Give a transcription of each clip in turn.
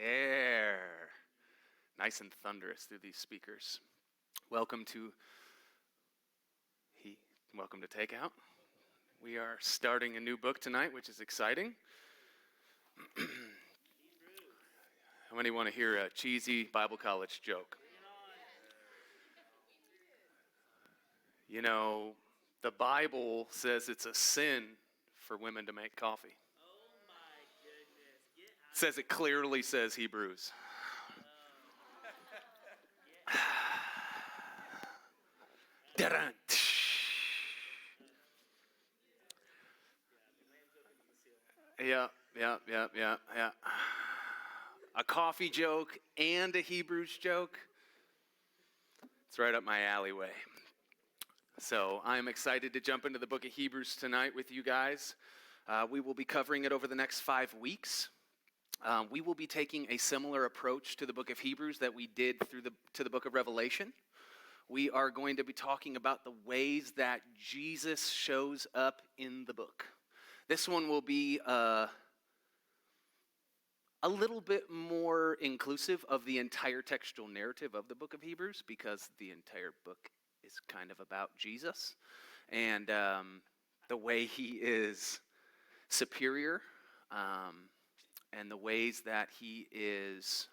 There. Nice and thunderous through these speakers. Welcome to TakeOut. We are starting a new book tonight, which is exciting. How many want to hear a cheesy Bible college joke? You know, the Bible says it's a sin for women to make coffee. Oh my goodness. It says it clearly says Hebrews. Dun-dun. Yeah. A coffee joke and a Hebrews joke. It's right up my alleyway. So I'm excited to jump into the book of Hebrews tonight with you guys. We will be covering it over the next 5 weeks. We will be taking a similar approach to the book of Hebrews that we did to the book of Revelation. We are going to be talking about the ways that Jesus shows up in the book. This one will be a little bit more inclusive of the entire textual narrative of the book of Hebrews, because the entire book is kind of about Jesus and the way he is superior and the ways that he is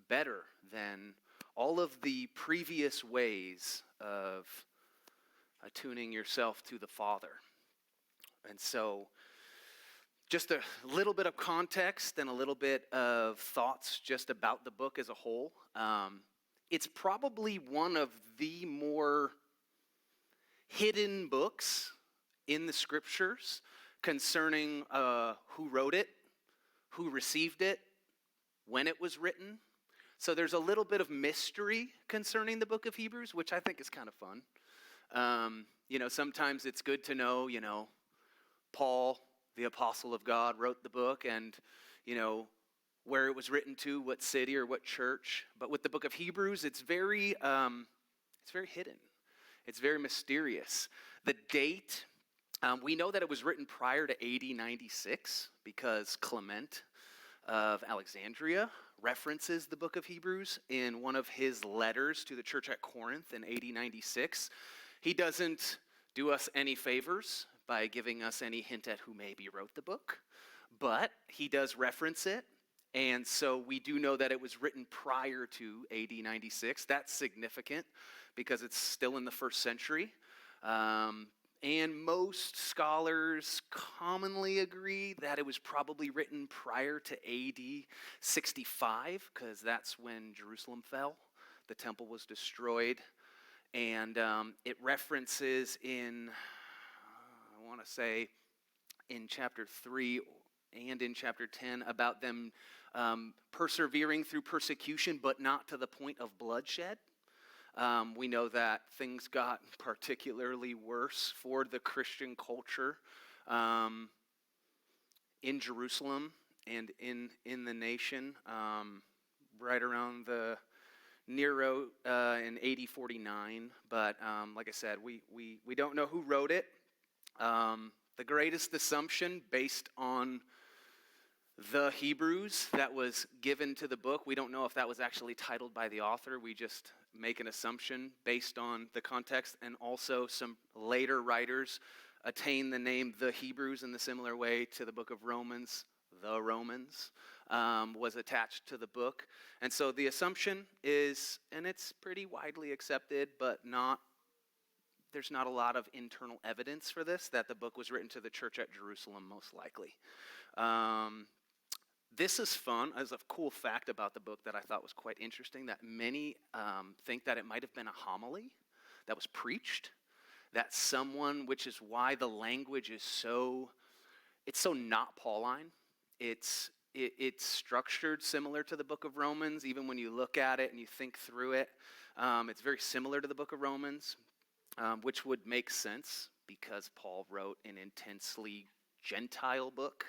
better than all of the previous ways of attuning yourself to the Father. And so just a little bit of context and a little bit of thoughts just about the book as a whole. It's probably one of the more hidden books in the scriptures concerning who wrote it, who received it, when it was written. So there's a little bit of mystery concerning the book of Hebrews, which I think is kind of fun. Sometimes it's good to know, Paul, the apostle of God, wrote the book and, where it was written to, what city or what church. But with the book of Hebrews, it's very hidden. It's very mysterious. The date, we know that it was written prior to AD 96 because Clement of Alexandria references the book of Hebrews in one of his letters to the church at Corinth in AD 96. He doesn't do us any favors by giving us any hint at who maybe wrote the book, but he does reference it, and so we do know that it was written prior to AD 96. That's significant because it's still in the first century. And most scholars commonly agree that it was probably written prior to AD 65, because that's when Jerusalem fell. The temple was destroyed. And it references in, I want to say, in chapter 3 and in chapter 10 about them persevering through persecution, but not to the point of bloodshed. We know that things got particularly worse for the Christian culture in Jerusalem and in the nation right around the Nero in AD 49. But like I said, we don't know who wrote it. The greatest assumption based on the Hebrews that was given to the book, we don't know if that was actually titled by the author. We just make an assumption based on the context, and also some later writers attain the name the Hebrews in the similar way to the book of Romans. The Romans was attached to the book. And so the assumption is, and it's pretty widely accepted, but there's not a lot of internal evidence for this, that the book was written to the church at Jerusalem, most likely. This is fun. As a cool fact about the book that I thought was quite interesting, that many think that it might have been a homily that was preached, that someone, which is why the language is so not Pauline. It's structured similar to the book of Romans. Even when you look at it and you think through it, it's very similar to the book of Romans, which would make sense because Paul wrote an intensely Gentile book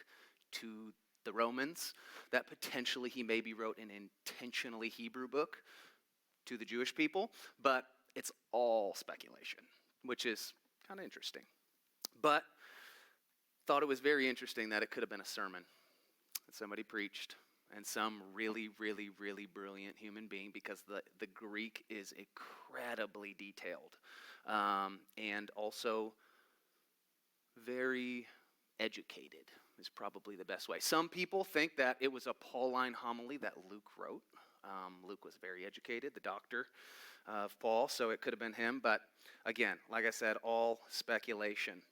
to the Romans, that potentially he maybe wrote an intentionally Hebrew book to the Jewish people, but it's all speculation, which is kind of interesting. But thought it was very interesting that it could have been a sermon. and somebody preached, and some really, really, really brilliant human being, because the Greek is incredibly detailed, and also very educated is probably the best way. Some people think that it was a Pauline homily that Luke wrote. Luke was very educated, the doctor of Paul, so it could have been him. But again, like I said, all speculation.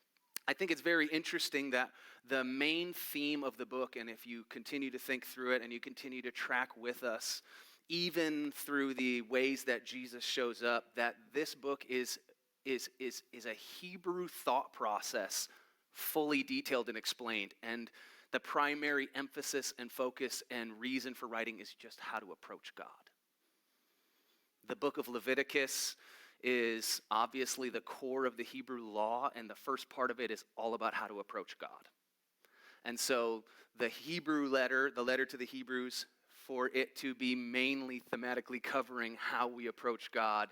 I think it's very interesting that the main theme of the book, and if you continue to think through it and you continue to track with us, even through the ways that Jesus shows up, that this book is a Hebrew thought process, fully detailed and explained. And the primary emphasis and focus and reason for writing is just how to approach God. The book of Leviticus is obviously the core of the Hebrew law, and the first part of it is all about how to approach God. And so the Hebrew letter, the letter to the Hebrews, for it to be mainly thematically covering how we approach God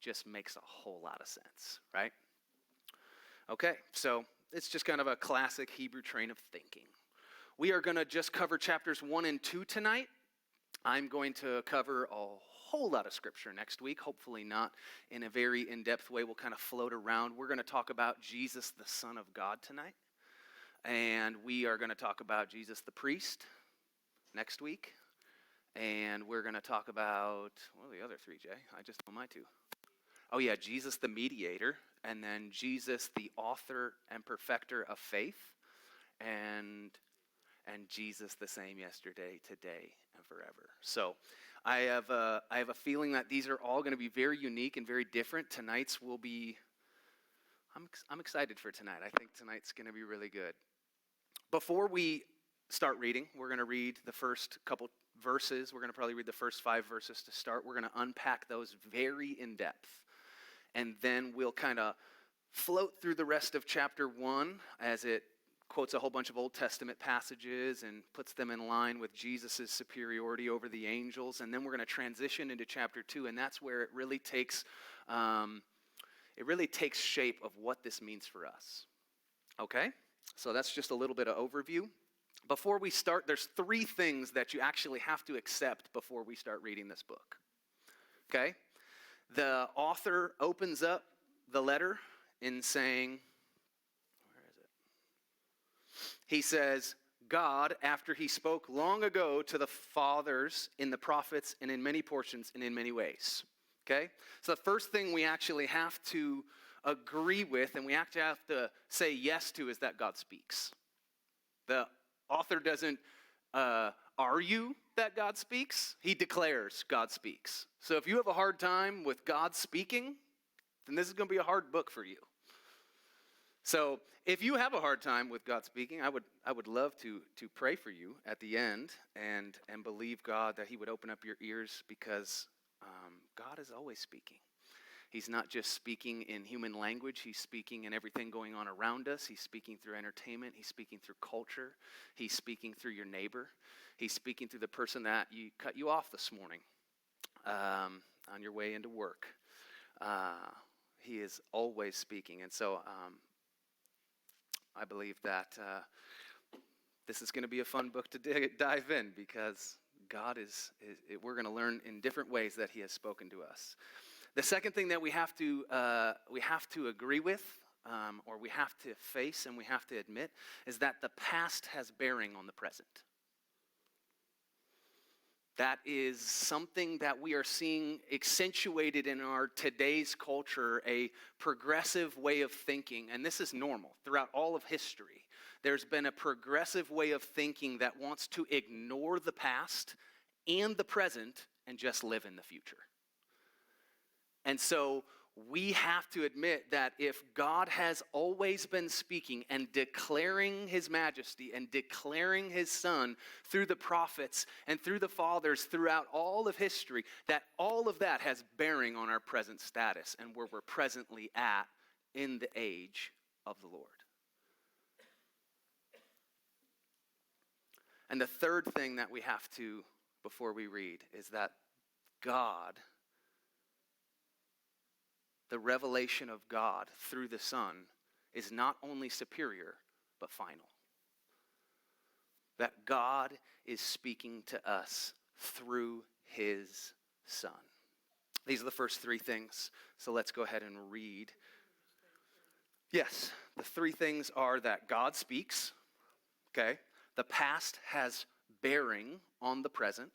just makes a whole lot of sense, right? Okay, so it's just kind of a classic Hebrew train of thinking. We are going to just cover chapters 1 and 2 tonight. I'm going to cover a whole lot of scripture next week, hopefully not in a very in-depth way. We'll kind of float around. We're going to talk about Jesus, the Son of God, tonight. And we are going to talk about Jesus the priest next week. And we're going to talk about, what are the other three, Jay? I just know my two. Oh yeah, Jesus the mediator, and then Jesus the author and perfecter of faith, and Jesus the same yesterday, today, and forever. So I have a feeling that these are all going to be very unique and very different. Tonight's will be, I'm excited for tonight. I think tonight's going to be really good. Before we start reading, we're going to read the first couple verses. We're going to probably read the first 5 verses to start. We're going to unpack those very in depth. And then we'll kind of float through the rest of chapter 1 as it quotes a whole bunch of Old Testament passages and puts them in line with Jesus' superiority over the angels. And then we're going to transition into chapter 2, and that's where it really takes shape of what this means for us. Okay? So that's just a little bit of overview. Before we start, there's 3 things that you actually have to accept before we start reading this book. Okay? The author opens up the letter in saying, where is it? He says, God, after he spoke long ago to the fathers in the prophets and in many portions and in many ways. Okay? So the first thing we actually have to agree with and we actually have to say yes to is that God speaks. The author doesn't argue that God speaks. He declares God speaks. So if you have a hard time with God speaking, then this is going to be a hard book for you. So if you have a hard time with God speaking, I would love to pray for you at the end and believe God that he would open up your ears, because God is always speaking. He's not just speaking in human language. He's speaking in everything going on around us. He's speaking through entertainment. He's speaking through culture. He's speaking through your neighbor. He's speaking through the person that cut you off this morning on your way into work. He is always speaking. And so I believe that this is going to be a fun book to dive in, because God we're going to learn in different ways that he has spoken to us. The second thing that we have to agree with, or we have to face and we have to admit, is that the past has bearing on the present. That is something that we are seeing accentuated in our today's culture, a progressive way of thinking, and this is normal throughout all of history. There's been a progressive way of thinking that wants to ignore the past and the present and just live in the future. And so we have to admit that if God has always been speaking and declaring his majesty and declaring his son through the prophets and through the fathers throughout all of history, that all of that has bearing on our present status and where we're presently at in the age of the Lord. And the third thing that we have to, before we read, is that God, the revelation of God through the Son, is not only superior, but final. that God is speaking to us through his Son. These are the first three things. So let's go ahead and read. Yes, the three things are that God speaks, okay? The past has bearing on the present.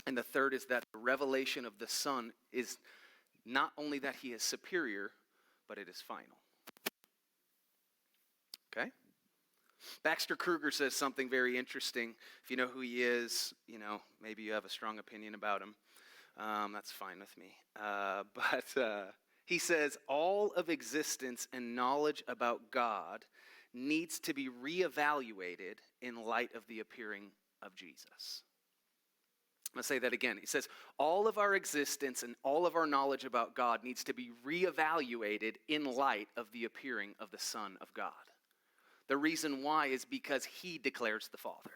And the third is that the revelation of the Son is not only that he is superior, but it is final. Okay? Baxter Kruger says something very interesting. If you know who he is, maybe you have a strong opinion about him. That's fine with me. But he says, all of existence and knowledge about God needs to be reevaluated in light of the appearing of Jesus. I'm going to say that again. He says, all of our existence and all of our knowledge about God needs to be reevaluated in light of the appearing of the Son of God. The reason why is because he declares the Father.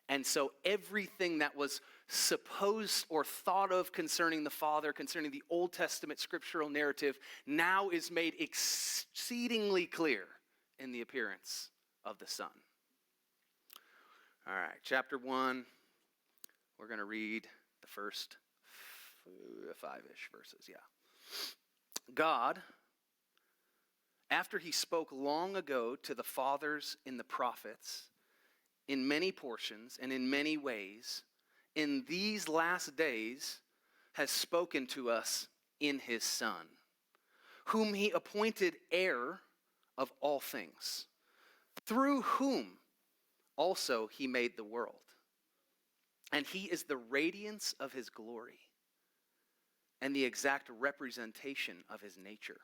And so everything that was supposed or thought of concerning the Father, concerning the Old Testament scriptural narrative, now is made exceedingly clear in the appearance of the Son. All right, chapter 1. We're going to read the first 5-ish verses, yeah. God, after he spoke long ago to the fathers in the prophets, in many portions and in many ways, in these last days has spoken to us in his Son, whom he appointed heir of all things, through whom also he made the world. And he is the radiance of his glory and the exact representation of his nature,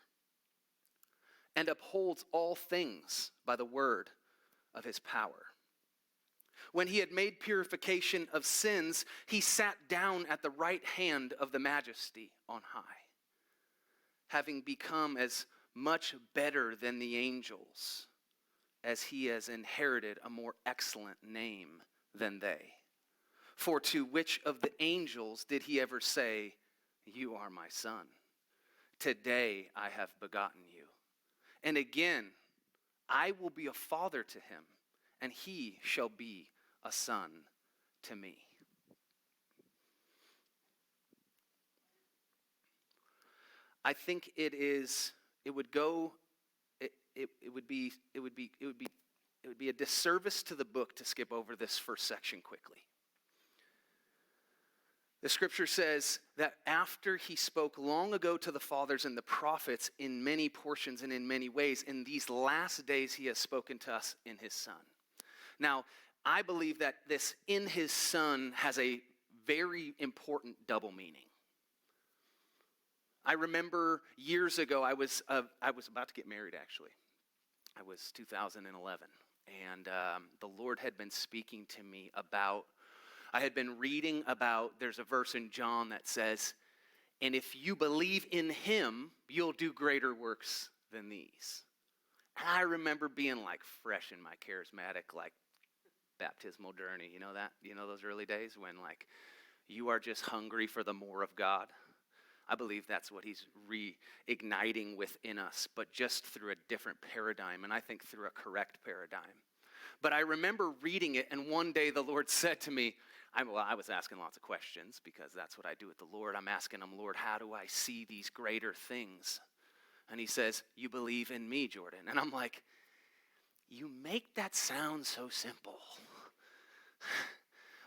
and upholds all things by the word of his power. When he had made purification of sins, he sat down at the right hand of the Majesty on high, having become as much better than the angels, as he has inherited a more excellent name than they. For to which of the angels did he ever say, "You are my son. Today I have begotten you"? And again, I will be a father to him, and he shall be a son to me. I think it would be a disservice to the book to skip over this first section quickly. The scripture says that after he spoke long ago to the fathers and the prophets in many portions and in many ways, in these last days he has spoken to us in his Son. Now, I believe that this in his Son has a very important double meaning. I remember years ago, I was about to get married, actually. I was 2011, and the Lord had been speaking to me about, I had been reading about, there's a verse in John that says, and if you believe in him, you'll do greater works than these. And I remember being like fresh in my charismatic, like baptismal journey. You know that? You know those early days when like you are just hungry for the more of God? I believe that's what he's reigniting within us, but just through a different paradigm, and I think through a correct paradigm. But I remember reading it, and one day the Lord said to me, I was asking lots of questions because that's what I do with the Lord. I'm asking him, Lord, how do I see these greater things? And he says, you believe in me, Jordan. And I'm like, you make that sound so simple.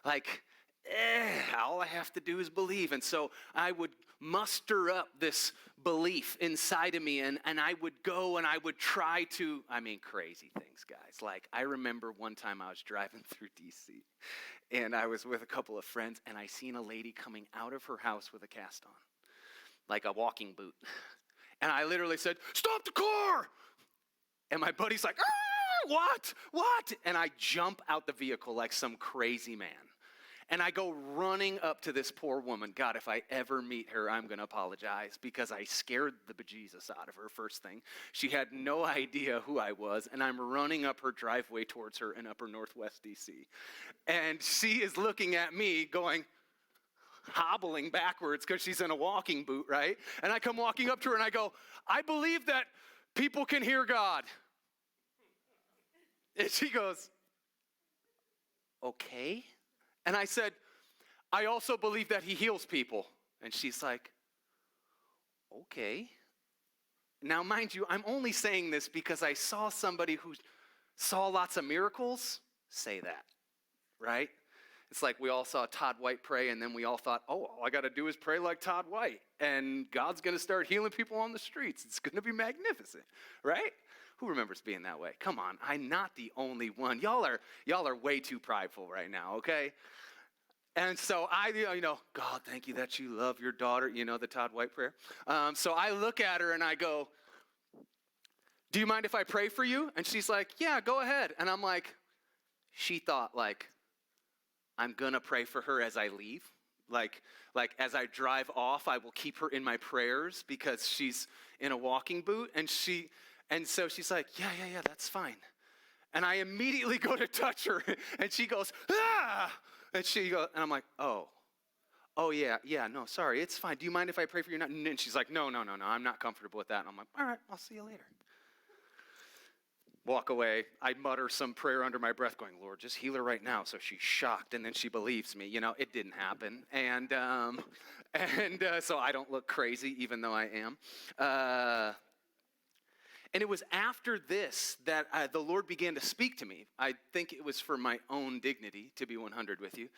Like, all I have to do is believe. And so I would muster up this belief inside of me, and I would go and I would try to, crazy things, guys. Like, I remember one time I was driving through D.C., and I was with a couple of friends, and I seen a lady coming out of her house with a cast on, like a walking boot. And I literally said, stop the car! And my buddy's like, what? And I jump out the vehicle like some crazy man. And I go running up to this poor woman. God, if I ever meet her, I'm going to apologize because I scared the bejesus out of her, first thing. She had no idea who I was, and I'm running up her driveway towards her in upper northwest D.C. And she is looking at me going, hobbling backwards because she's in a walking boot, right? And I come walking up to her and I go, I believe that people can hear God. And she goes, okay. And I said, I also believe that he heals people. And she's like, okay. Now, mind you, I'm only saying this because I saw somebody who saw lots of miracles say that, right? It's like we all saw Todd White pray, and then we all thought, oh, all I got to do is pray like Todd White, and God's going to start healing people on the streets. It's going to be magnificent, right? Who remembers being that way? Come on, I'm not the only one. Y'all are way too prideful right now, okay? And so I, God, thank you that you love your daughter, the Todd White prayer. So I look at her and I go, do you mind if I pray for you? And she's like, yeah, go ahead. And I'm like, she thought like, I'm going to pray for her as I leave. Like as I drive off, I will keep her in my prayers because she's in a walking boot. And so she's like, yeah, that's fine. And I immediately go to touch her and she goes, ah! And I'm like, oh yeah, no, sorry, it's fine. Do you mind if I pray for you? And she's like, no, I'm not comfortable with that. And I'm like, all right, I'll see you later. Walk away. I mutter some prayer under my breath going, Lord, just heal her right now. So she's shocked and then she believes me. It didn't happen. And so I don't look crazy even though I am. And it was after this that the Lord began to speak to me. I think it was for my own dignity, to be 100 with you.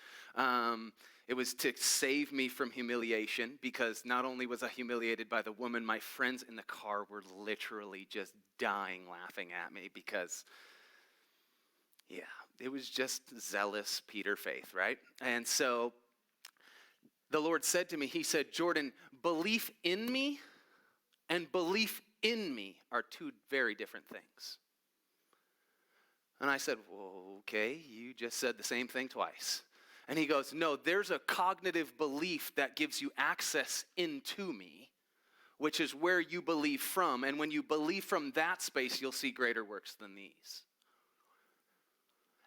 It was to save me from humiliation, because not only was I humiliated by the woman, my friends in the car were literally just dying laughing at me because, it was just zealous Peter faith, right? And so the Lord said to me, he said, Jordan, belief in me and belief in me are two very different things. And I said, well, okay, you just said the same thing twice. And he goes, no, there's a cognitive belief that gives you access into me, which is where you believe from. And when you believe from that space, you'll see greater works than these.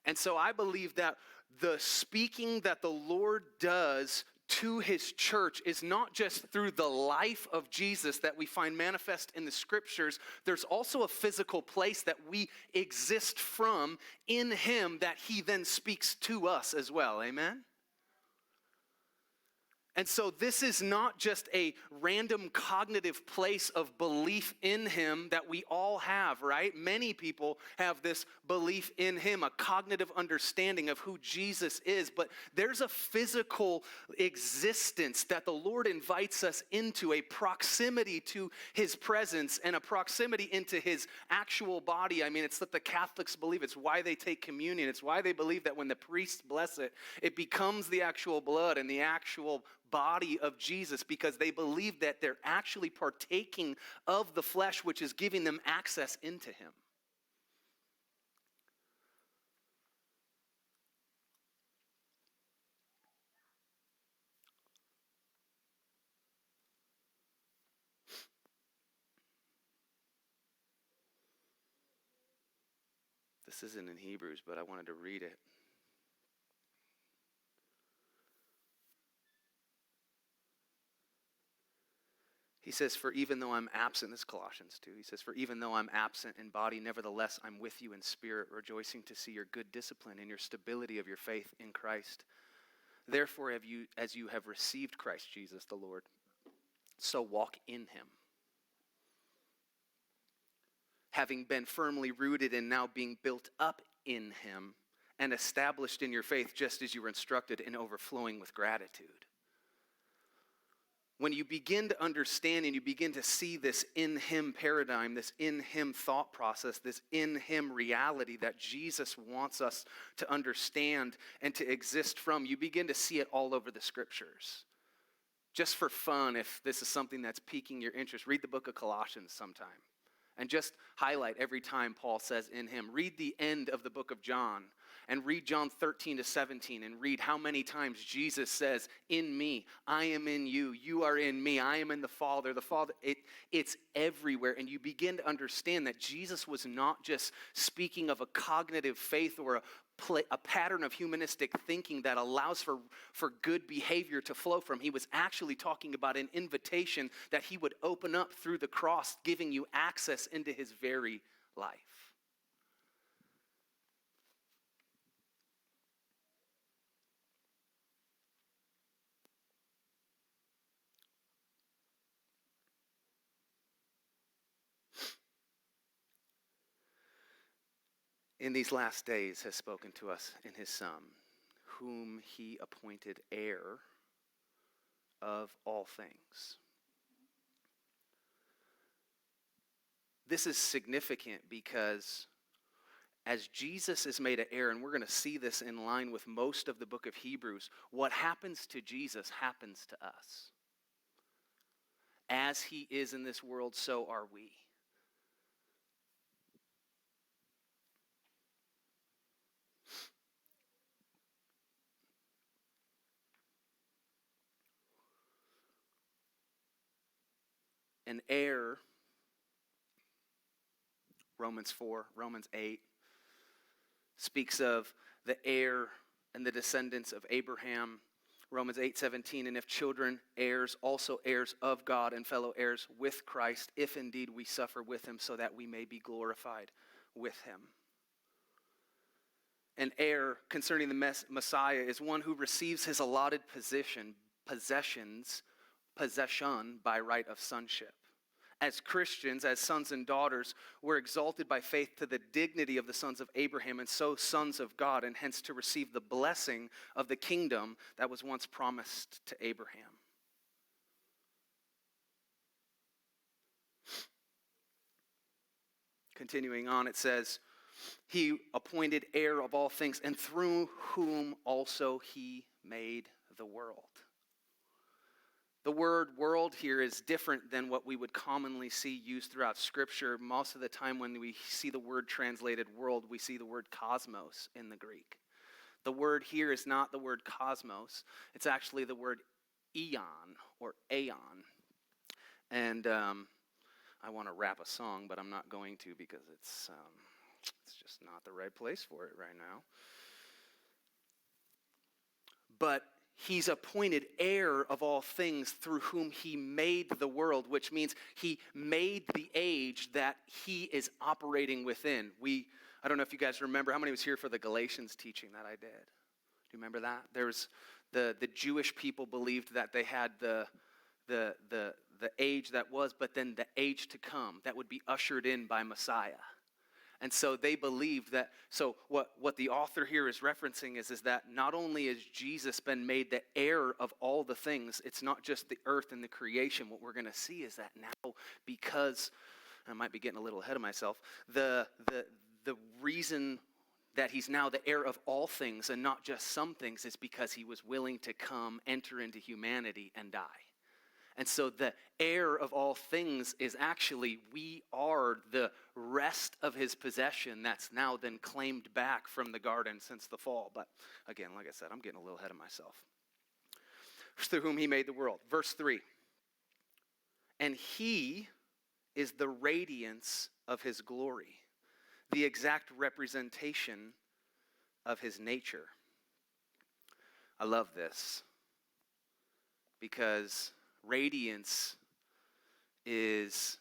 And so I believe that the speaking that the Lord does to his church is not just through the life of Jesus that we find manifest in the scriptures. There's also a physical place that we exist from in him that he then speaks to us as well. Amen? And so this is not just a random cognitive place of belief in him that we all have, right? Many people have this belief in him, a cognitive understanding of who Jesus is, but there's a physical existence that the Lord invites us into, a proximity to his presence and a proximity into his actual body. I mean, it's that the Catholics believe. It's why they take communion. It's why they believe that when the priests bless it, it becomes the actual blood and the actual body of Jesus, because they believe that they're actually partaking of the flesh, which is giving them access into him. This isn't in Hebrews, but I wanted to read it. He says, for even though I'm absent, this is Colossians 2, he says, for even though I'm absent in body, nevertheless I'm with you in spirit, rejoicing to see your good discipline and your stability of your faith in Christ. Therefore, as you have received Christ Jesus the Lord, so walk in him. Having been firmly rooted and now being built up in him and established in your faith just as you were instructed, and overflowing with gratitude. When you begin to understand and you begin to see this in him paradigm, this in him thought process, this in him reality that Jesus wants us to understand and to exist from, you begin to see it all over the scriptures. Just for fun, if this is something that's piquing your interest, read the book of Colossians sometime. And just highlight every time Paul says in him. Read the end of the book of John and read John 13 to 17 and read how many times Jesus says, in me, I am in you, you are in me, I am in the Father. It's everywhere. And you begin to understand that Jesus was not just speaking of a cognitive faith or a pattern of humanistic thinking that allows for good behavior to flow from. He was actually talking about an invitation that he would open up through the cross, giving you access into his very life. in these last days has spoken to us in his Son, whom he appointed heir of all things. This is significant because as Jesus is made an heir, and we're going to see this in line with most of the book of Hebrews, what happens to Jesus happens to us. As he is in this world, so are we. An heir, Romans 4, Romans 8, speaks of the heir and the descendants of Abraham. Romans 8:17, and if children, heirs, also heirs of God and fellow heirs with Christ, if indeed we suffer with him, so that we may be glorified with him. An heir concerning the Messiah is one who receives his allotted possession by right of sonship. As Christians, as sons and daughters, we're exalted by faith to the dignity of the sons of Abraham, and so sons of God, and hence to receive the blessing of the kingdom that was once promised to Abraham. Continuing on, it says, he appointed heir of all things, and through whom also he made the world. The word world here is different than what we would commonly see used throughout Scripture. Most of the time when we see the word translated world, we see the word cosmos in the Greek. The word here is not the word cosmos. It's actually the word eon or aeon. And I want to rap a song, but I'm not going to because it's just not the right place for it right now. But he's appointed heir of all things through whom he made the world, which means he made the age that he is operating within. I don't know if you guys remember, how many was here for the Galatians teaching that I did? Do you remember that? There's the Jewish people believed that they had the age that was, but then the age to come that would be ushered in by Messiah. And so they believed that, so what the author here is referencing is that not only has Jesus been made the heir of all the things, it's not just the earth and the creation. What we're going to see is that now, because, I might be getting a little ahead of myself, the reason that he's now the heir of all things and not just some things is because he was willing to come, enter into humanity, and die. And so the heir of all things is actually, we are the rest of his possession that's now then claimed back from the garden since the fall. But again, like I said, I'm getting a little ahead of myself. Through whom he made the world. Verse 3. And he is the radiance of his glory, the exact representation of his nature. I love this because radiance is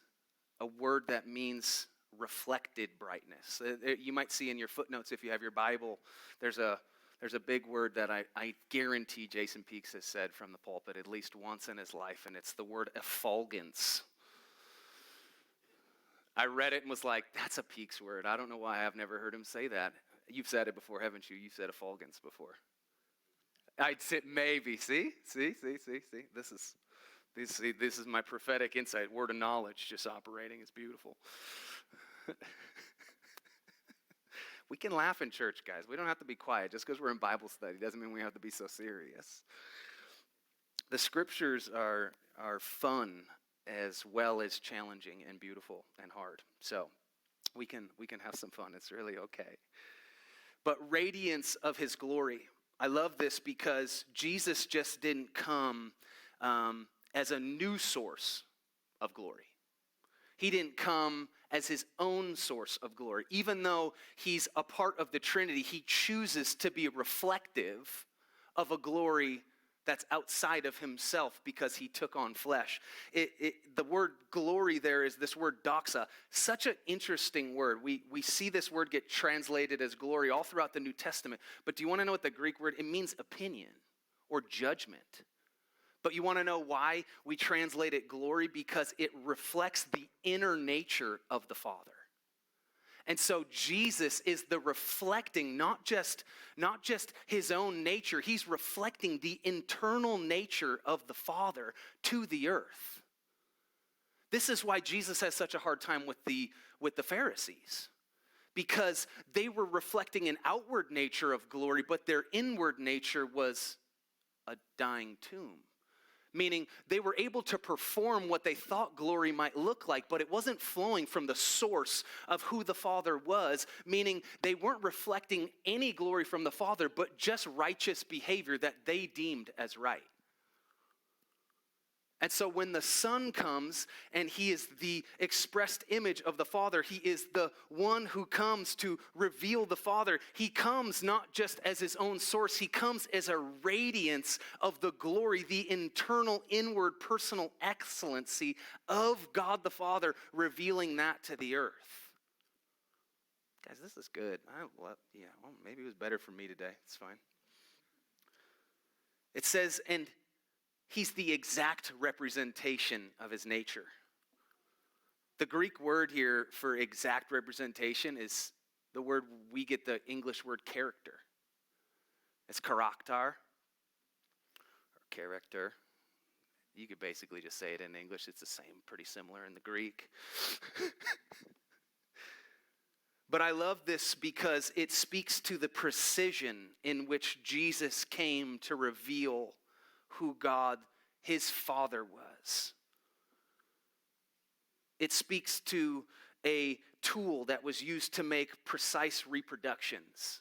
a word that means reflected brightness. You might see in your footnotes, if you have your Bible, there's a big word that I guarantee Jason Peaks has said from the pulpit at least once in his life, and it's the word effulgence. I read it and was like, that's a Peaks word. I don't know why I've never heard him say that. You've said it before, haven't you? You've said effulgence before. I'd say maybe. See? This is my prophetic insight, word of knowledge just operating. It's beautiful. We can laugh in church, guys. We don't have to be quiet. Just because we're in Bible study doesn't mean we have to be so serious. The scriptures are fun as well as challenging and beautiful and hard. So we can have some fun. It's really okay. But radiance of his glory. I love this because Jesus just didn't come as a new source of glory. He didn't come as his own source of glory. Even though he's a part of the Trinity, he chooses to be reflective of a glory that's outside of himself because he took on flesh. The word glory there is this word doxa. Such an interesting word. We see this word get translated as glory all throughout the New Testament. But do you want to know what the Greek word, it means opinion or judgment. But you want to know why we translate it glory? Because it reflects the inner nature of the Father. And so Jesus is the reflecting, not just his own nature. He's reflecting the internal nature of the Father to the earth. This is why Jesus has such a hard time with the Pharisees. Because they were reflecting an outward nature of glory, but their inward nature was a dying tomb. Meaning they were able to perform what they thought glory might look like, but it wasn't flowing from the source of who the Father was. Meaning they weren't reflecting any glory from the Father, but just righteous behavior that they deemed as right. And so when the Son comes and he is the expressed image of the Father, he is the one who comes to reveal the Father. He comes not just as his own source, he comes as a radiance of the glory, the internal, inward, personal excellency of God the Father, revealing that to the earth. Guys, this is good. Maybe it was better for me today. It's fine. It says, and he's the exact representation of his nature. The Greek word here for exact representation is the word we get the English word character. It's charakter, or character. You could basically just say it in English. It's the same, pretty similar in the Greek. But I love this because it speaks to the precision in which Jesus came to reveal who God, his Father, was. It speaks to a tool that was used to make precise reproductions.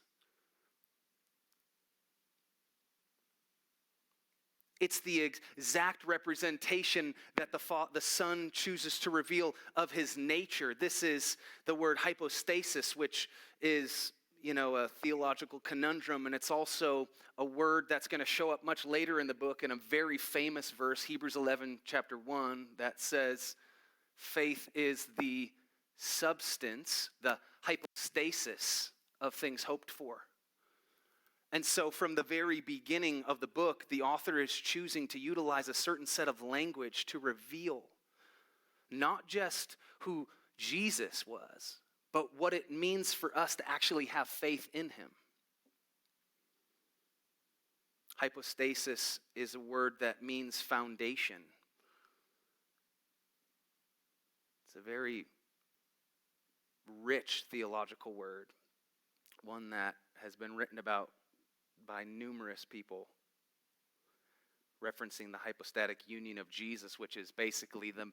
It's the exact representation that the Son chooses to reveal of his nature. This is the word hypostasis, which is a theological conundrum, and it's also a word that's going to show up much later in the book in a very famous verse, Hebrews 11, chapter 1, that says, faith is the substance, the hypostasis of things hoped for. And so from the very beginning of the book, the author is choosing to utilize a certain set of language to reveal not just who Jesus was, but what it means for us to actually have faith in him. Hypostasis is a word that means foundation. It's a very rich theological word, one that has been written about by numerous people, referencing the hypostatic union of Jesus, which is basically the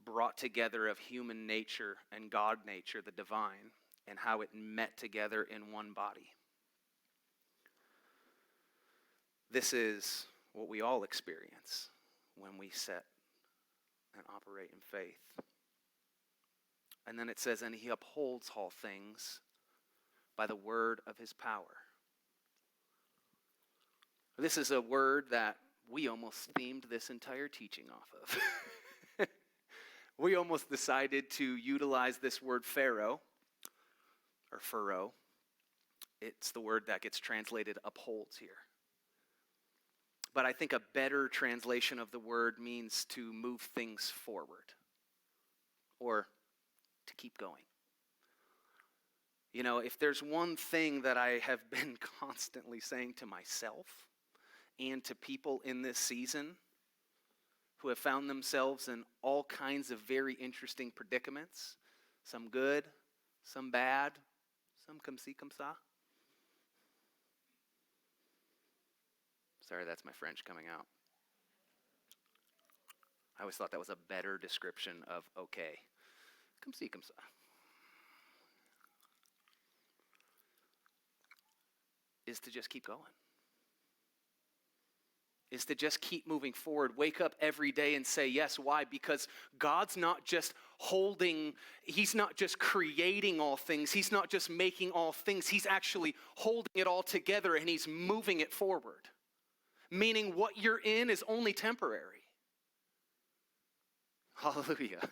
brought together of human nature and God nature, the divine, and how it met together in one body. This is what we all experience when we set and operate in faith. And then it says, and he upholds all things by the word of his power. This is a word that we almost themed this entire teaching off of. We almost decided to utilize this word Pharaoh, or furrow. It's the word that gets translated upholds here. But I think a better translation of the word means to move things forward, or to keep going. If there's one thing that I have been constantly saying to myself and to people in this season who have found themselves in all kinds of very interesting predicaments, some good, some bad, some comme ci, comme ça. Sorry, that's my French coming out. I always thought that was a better description of okay. Comme ci, comme ça. Is to just keep going. Is to just keep moving forward. Wake up every day and say yes. Why? Because God's not just he's not just creating all things. He's not just making all things. He's actually holding it all together and he's moving it forward. Meaning what you're in is only temporary. Hallelujah.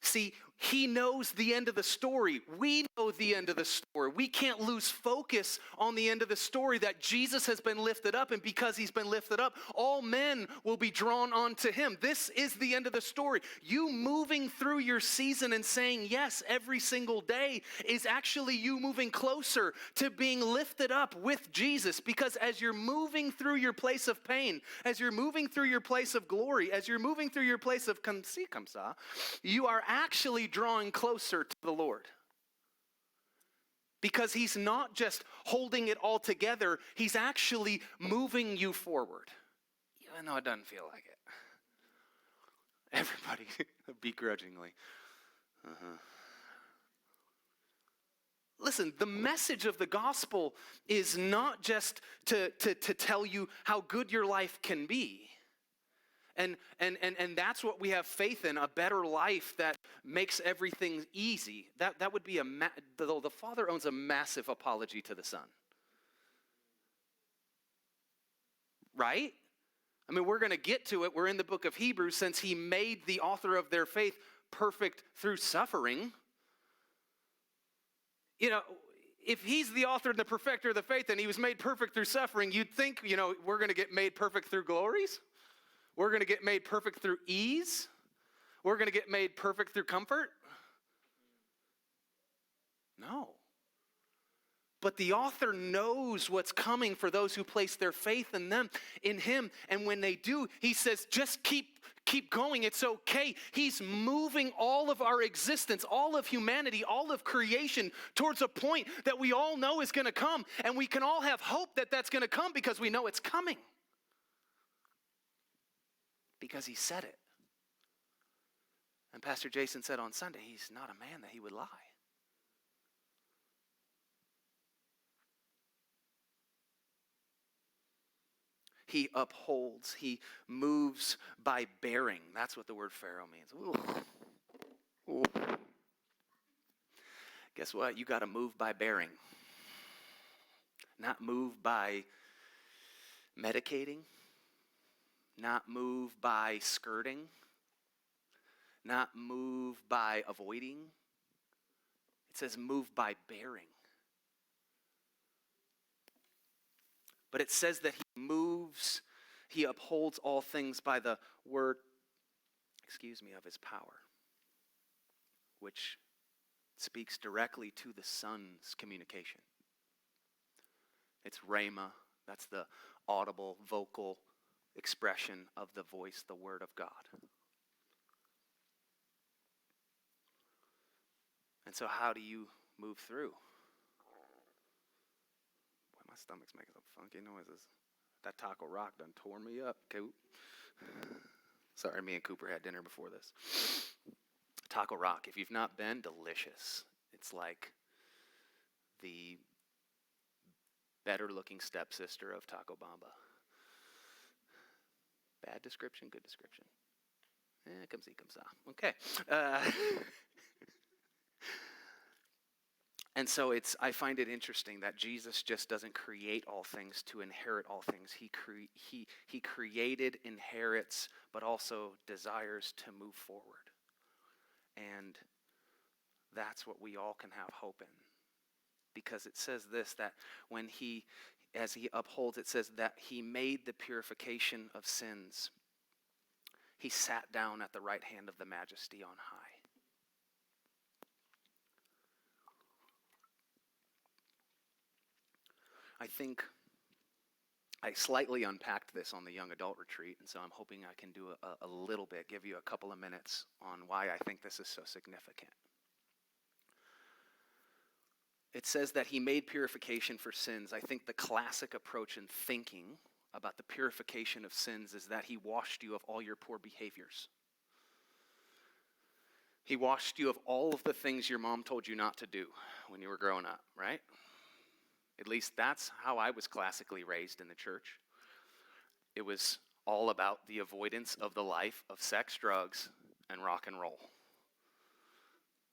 See, He knows the end of the story. We know the end of the story. We can't lose focus on the end of the story, that Jesus has been lifted up, and because he's been lifted up, all men will be drawn onto him. This is the end of the story. You moving through your season and saying yes every single day is actually you moving closer to being lifted up with Jesus, because as you're moving through your place of pain, as you're moving through your place of glory, as you're moving through your place of comme ça, you are actually drawing closer to the Lord. Because he's not just holding it all together, he's actually moving you forward. Even though it doesn't feel like it. Everybody, begrudgingly. Listen, the message of the gospel is not just to tell you how good your life can be. And that's what we have faith in, a better life that makes everything easy. That would be the Father owns a massive apology to the Son. Right? I mean, we're going to get to it. We're in the book of Hebrews, since he made the author of their faith perfect through suffering. You know, if he's the author and the perfecter of the faith and he was made perfect through suffering, you'd think, we're going to get made perfect through glories. We're going to get made perfect through ease. We're going to get made perfect through comfort. No. But the author knows what's coming for those who place their faith in him. And when they do, he says, just keep going. It's okay. He's moving all of our existence, all of humanity, all of creation towards a point that we all know is going to come. And we can all have hope that that's going to come because we know it's coming. Because he said it. And Pastor Jason said on Sunday, he's not a man that he would lie. He upholds, he moves by bearing. That's what the word Pharaoh means. Ooh. Ooh. Guess what? You got to move by bearing. Not move by medicating. Not move by skirting. Not move by avoiding. It says move by bearing. But it says that he moves, he upholds all things by the word, of his power, which speaks directly to the Son's communication. It's rhema, that's the audible, vocal expression of the voice, the word of God. And so how do you move through? Boy, my stomach's making some funky noises. That taco rock done tore me up, Coop. Sorry, me and Cooper had dinner before this. Taco Rock, if you've not been, delicious. It's like the better looking stepsister of Taco Bamba. Bad description, good description. Come see, come saw. Okay. And so I find it interesting that Jesus just doesn't create all things to inherit all things. He created, inherits, but also desires to move forward. And that's what we all can have hope in. Because it says this, that when as he upholds, it says that he made the purification of sins. He sat down at the right hand of the Majesty on high. I think I slightly unpacked this on the young adult retreat, and so I'm hoping I can do a little bit, give you a couple of minutes on why I think this is so significant. It says that he made purification for sins. I think the classic approach in thinking about the purification of sins is that he washed you of all your poor behaviors. He washed you of all of the things your mom told you not to do when you were growing up, right? At least that's how I was classically raised in the church. It was all about the avoidance of the life of sex, drugs, and rock and roll.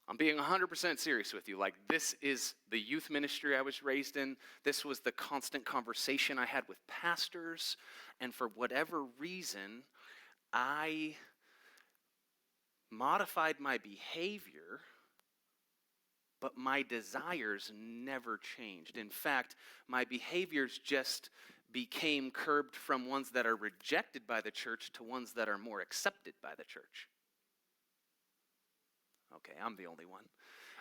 I'm being 100% serious with you. Like, this is the youth ministry I was raised in. This was the constant conversation I had with pastors. And for whatever reason, I modified my behavior, but my desires never changed. In fact, my behaviors just became curbed from ones that are rejected by the church to ones that are more accepted by the church. Okay, I'm the only one.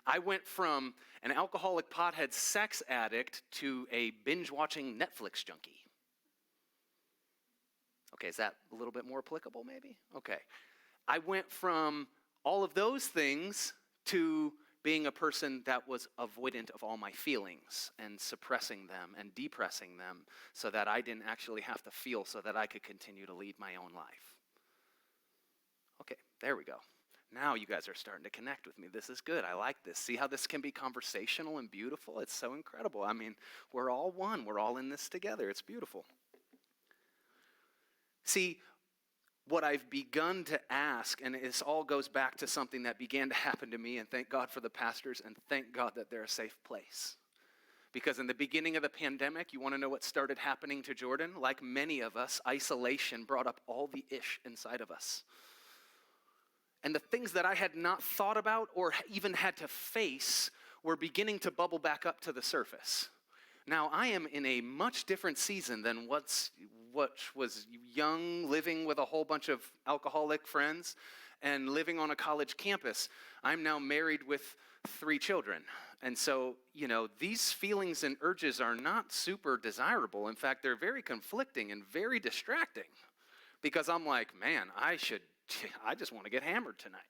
I went from an alcoholic pothead sex addict to a binge-watching Netflix junkie. Okay, is that a little bit more applicable maybe? Okay. I went from all of those things to being a person that was avoidant of all my feelings and suppressing them and depressing them so that I didn't actually have to feel so that I could continue to lead my own life. Okay, there we go. Now you guys are starting to connect with me. This is good. I like this. See how this can be conversational and beautiful? It's so incredible. I mean, we're all one. We're all in this together. It's beautiful. See, what I've begun to ask, and this all goes back to something that began to happen to me, and thank God for the pastors, and thank God that they're a safe place. Because in the beginning of the pandemic, you want to know what started happening to Jordan? Like many of us, isolation brought up all the ish inside of us. And the things that I had not thought about or even had to face were beginning to bubble back up to the surface. Now, I am in a much different season than what was young, living with a whole bunch of alcoholic friends and living on a college campus. I'm now married with 3 children. And so, these feelings and urges are not super desirable. In fact, they're very conflicting and very distracting because I'm like, man, I just want to get hammered tonight.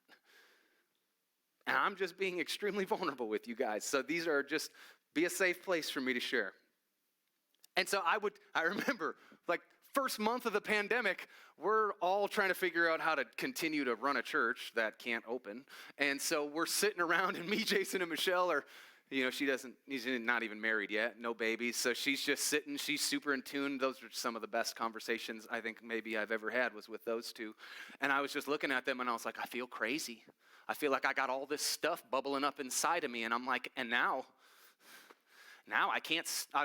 And I'm just being extremely vulnerable with you guys. So these are just be a safe place for me to share. And so I remember, like, first month of the pandemic, we're all trying to figure out how to continue to run a church that can't open. And so we're sitting around, and me, Jason, and Michelle are, she's not even married yet, no babies. So she's just sitting, she's super in tune. Those are some of the best conversations I think maybe I've ever had was with those two. And I was just looking at them, and I was like, I feel crazy. I feel like I got all this stuff bubbling up inside of me. And I'm like, and now I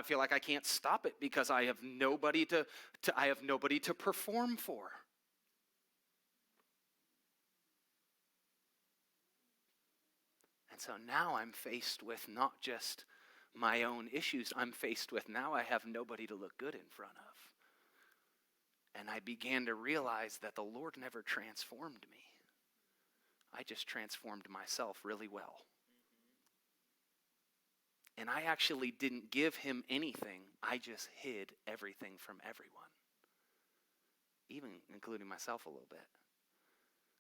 feel like I can't stop it because I have nobody to perform for. And so now I'm faced with not just my own issues, I'm faced with now I have nobody to look good in front of. And I began to realize that the Lord never transformed me. I just transformed myself really well. And I actually didn't give him anything. I just hid everything from everyone, even including myself a little bit,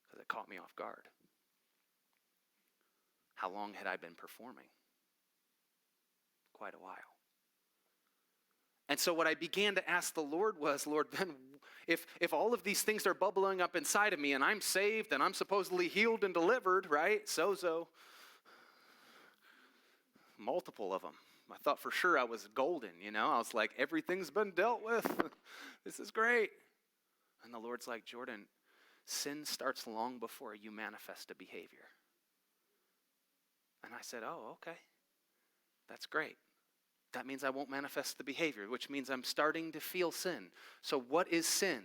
because it caught me off guard. How long had I been performing? Quite a while. And so what I began to ask the Lord was, Lord, then if all of these things are bubbling up inside of me and I'm saved and I'm supposedly healed and delivered, right? Sozo. Multiple of them. I thought for sure I was golden, I was like, everything's been dealt with. This is great. And the Lord's like, Jordan, sin starts long before you manifest a behavior. And I said, oh, okay. That's great. That means I won't manifest the behavior, which means I'm starting to feel sin. So what is sin?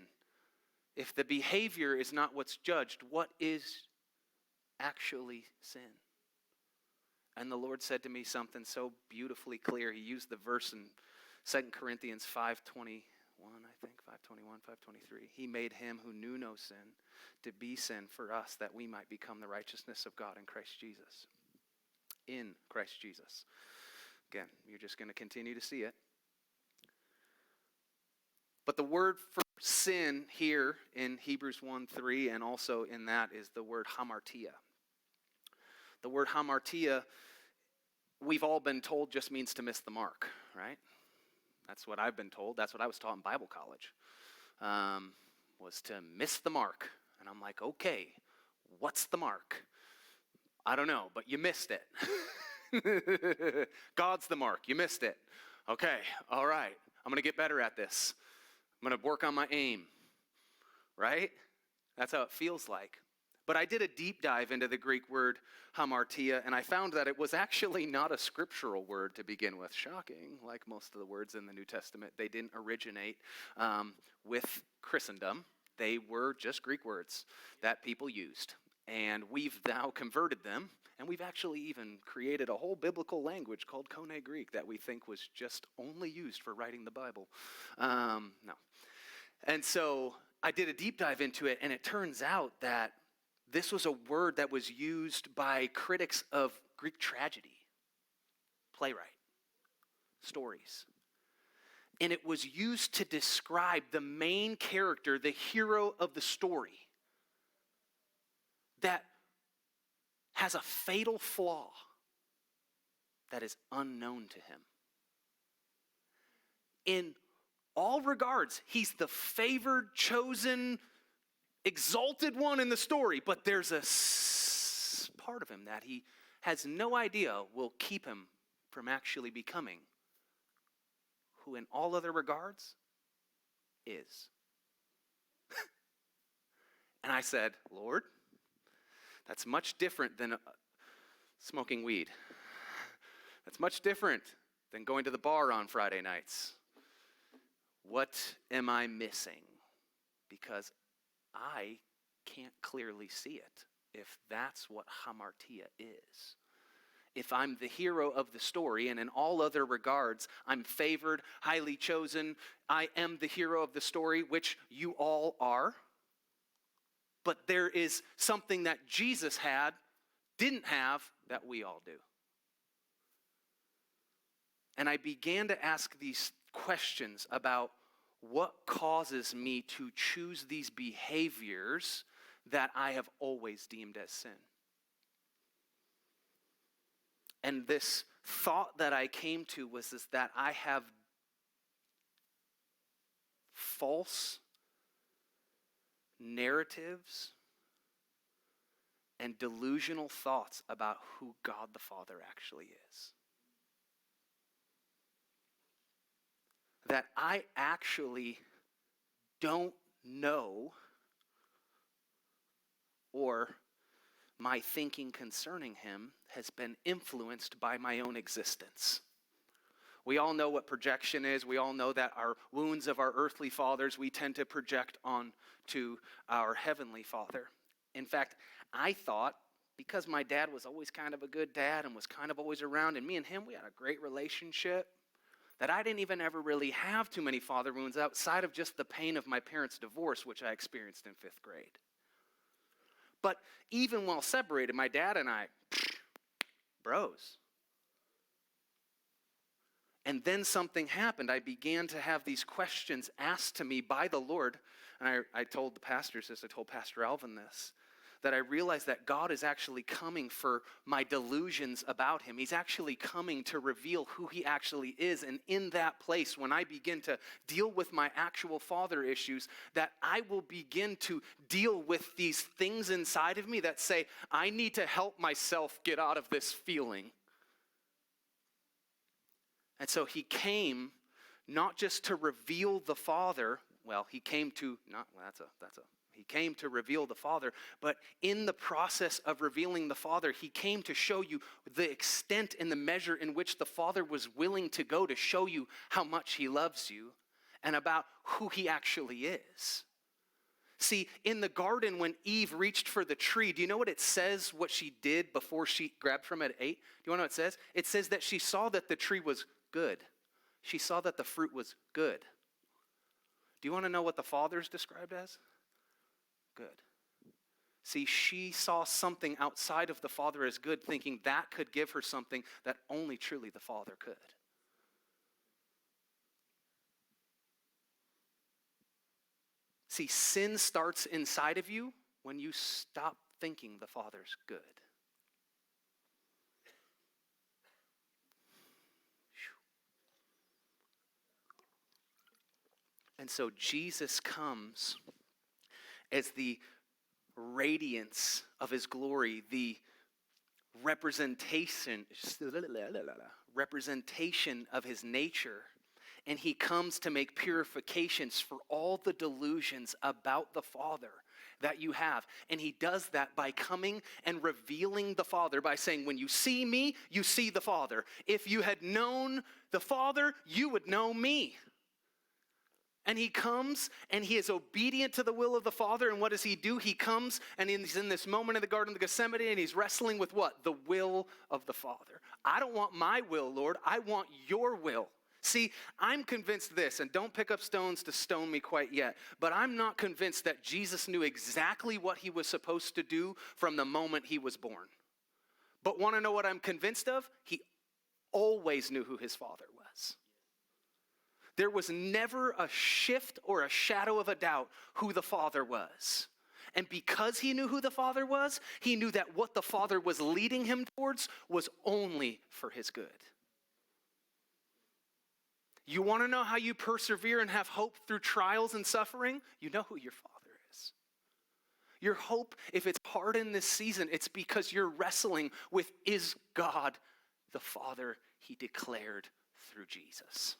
If the behavior is not what's judged, what is actually sin? And the Lord said to me something so beautifully clear. He used the verse in 2 Corinthians 5:21, I think, 5:21, 5:23. He made him who knew no sin to be sin for us, that we might become the righteousness of God in Christ Jesus. In Christ Jesus. Again, you're just going to continue to see it. But the word for sin here in Hebrews 1:3 and also in that is the word hamartia. The word hamartia, we've all been told, just means to miss the mark, right? That's what I've been told. That's what I was taught in Bible college, was to miss the mark. And I'm like, okay, what's the mark? I don't know, but you missed it. God's the mark. You missed it. Okay, all right. I'm going to get better at this. I'm going to work on my aim, right? That's how it feels like. But I did a deep dive into the Greek word hamartia, and I found that it was actually not a scriptural word to begin with. Shocking, like most of the words in the New Testament. They didn't originate with Christendom. They were just Greek words that people used. And we've now converted them, and we've actually even created a whole biblical language called Koine Greek that we think was just only used for writing the Bible. No. And so I did a deep dive into it, and it turns out that this was a word that was used by critics of Greek tragedy, playwright, stories. And it was used to describe the main character, the hero of the story, that has a fatal flaw that is unknown to him. In all regards, he's the favored, chosen, exalted one in the story, but there's a part of him that he has no idea will keep him from actually becoming who in all other regards is. And I said, Lord, that's much different than smoking weed. That's much different than going to the bar on Friday nights. What am I missing? Because I can't clearly see it if that's what hamartia is. If I'm the hero of the story, and in all other regards, I'm favored, highly chosen, I am the hero of the story, which you all are. But there is something that Jesus didn't have, that we all do. And I began to ask these questions about what causes me to choose these behaviors that I have always deemed as sin. And this thought that I came to was that I have false narratives and delusional thoughts about who God the Father actually is. That I actually don't know, or my thinking concerning him has been influenced by my own existence. We all know what projection is. We all know that our wounds of our earthly fathers, we tend to project onto our heavenly Father. In fact, I thought, because my dad was always kind of a good dad and was kind of always around, and me and him, we had a great relationship, that I didn't even ever really have too many father wounds outside of just the pain of my parents' divorce, which I experienced in 5th grade. But even while separated, my dad and I, bros. And then something happened. I began to have these questions asked to me by the Lord. And I told the pastors this, I told Pastor Alvin this, that I realized that God is actually coming for my delusions about him. He's actually coming to reveal who he actually is. And in that place, when I begin to deal with my actual father issues, that I will begin to deal with these things inside of me that say, I need to help myself get out of this feeling. And so he came not just to reveal the Father, he came to reveal the Father, but in the process of revealing the Father, he came to show you the extent and the measure in which the Father was willing to go to show you how much he loves you and about who he actually is. See, in the garden when Eve reached for the tree, do you know what it says, what she did before she grabbed from it at 8? Do you want to know what it says? It says that she saw that the tree was good. She saw that the fruit was good. Do you want to know what the Father's described as? Good. See, she saw something outside of the Father as good, thinking that could give her something that only truly the Father could. See, sin starts inside of you when you stop thinking the Father's good. And so Jesus comes as the radiance of his glory, the representation of his nature. And he comes to make purifications for all the delusions about the Father that you have. And he does that by coming and revealing the Father by saying, when you see me, you see the Father. If you had known the Father, you would know me. And he comes and he is obedient to the will of the Father. And what does he do? He comes and he's in this moment in the Garden of Gethsemane and he's wrestling with what? The will of the Father. I don't want my will, Lord. I want your will. See, I'm convinced this, and don't pick up stones to stone me quite yet, but I'm not convinced that Jesus knew exactly what he was supposed to do from the moment he was born. But want to know what I'm convinced of? He always knew who his Father was. There was never a shift or a shadow of a doubt who the Father was. And because he knew who the Father was, he knew that what the Father was leading him towards was only for his good. You want to know how you persevere and have hope through trials and suffering? You know who your Father is. Your hope, if it's hard in this season, it's because you're wrestling with, is God the Father he declared through Jesus?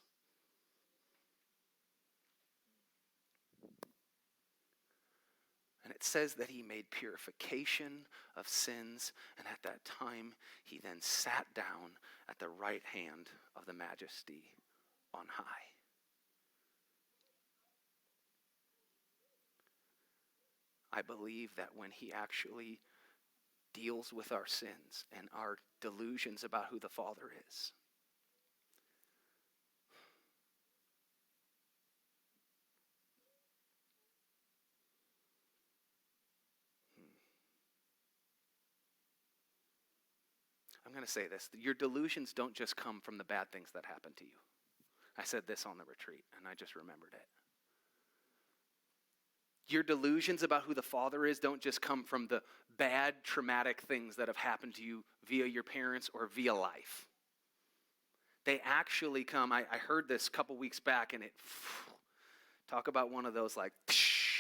And it says that he made purification of sins, and at that time he then sat down at the right hand of the Majesty on high. I believe that when he actually deals with our sins and our delusions about who the Father is, I'm going to say this. Your delusions don't just come from the bad things that happen to you. I said this on the retreat, and I just remembered it. Your delusions about who the Father is don't just come from the bad, traumatic things that have happened to you via your parents or via life. They actually come, I heard this a couple weeks back, and talk about one of those like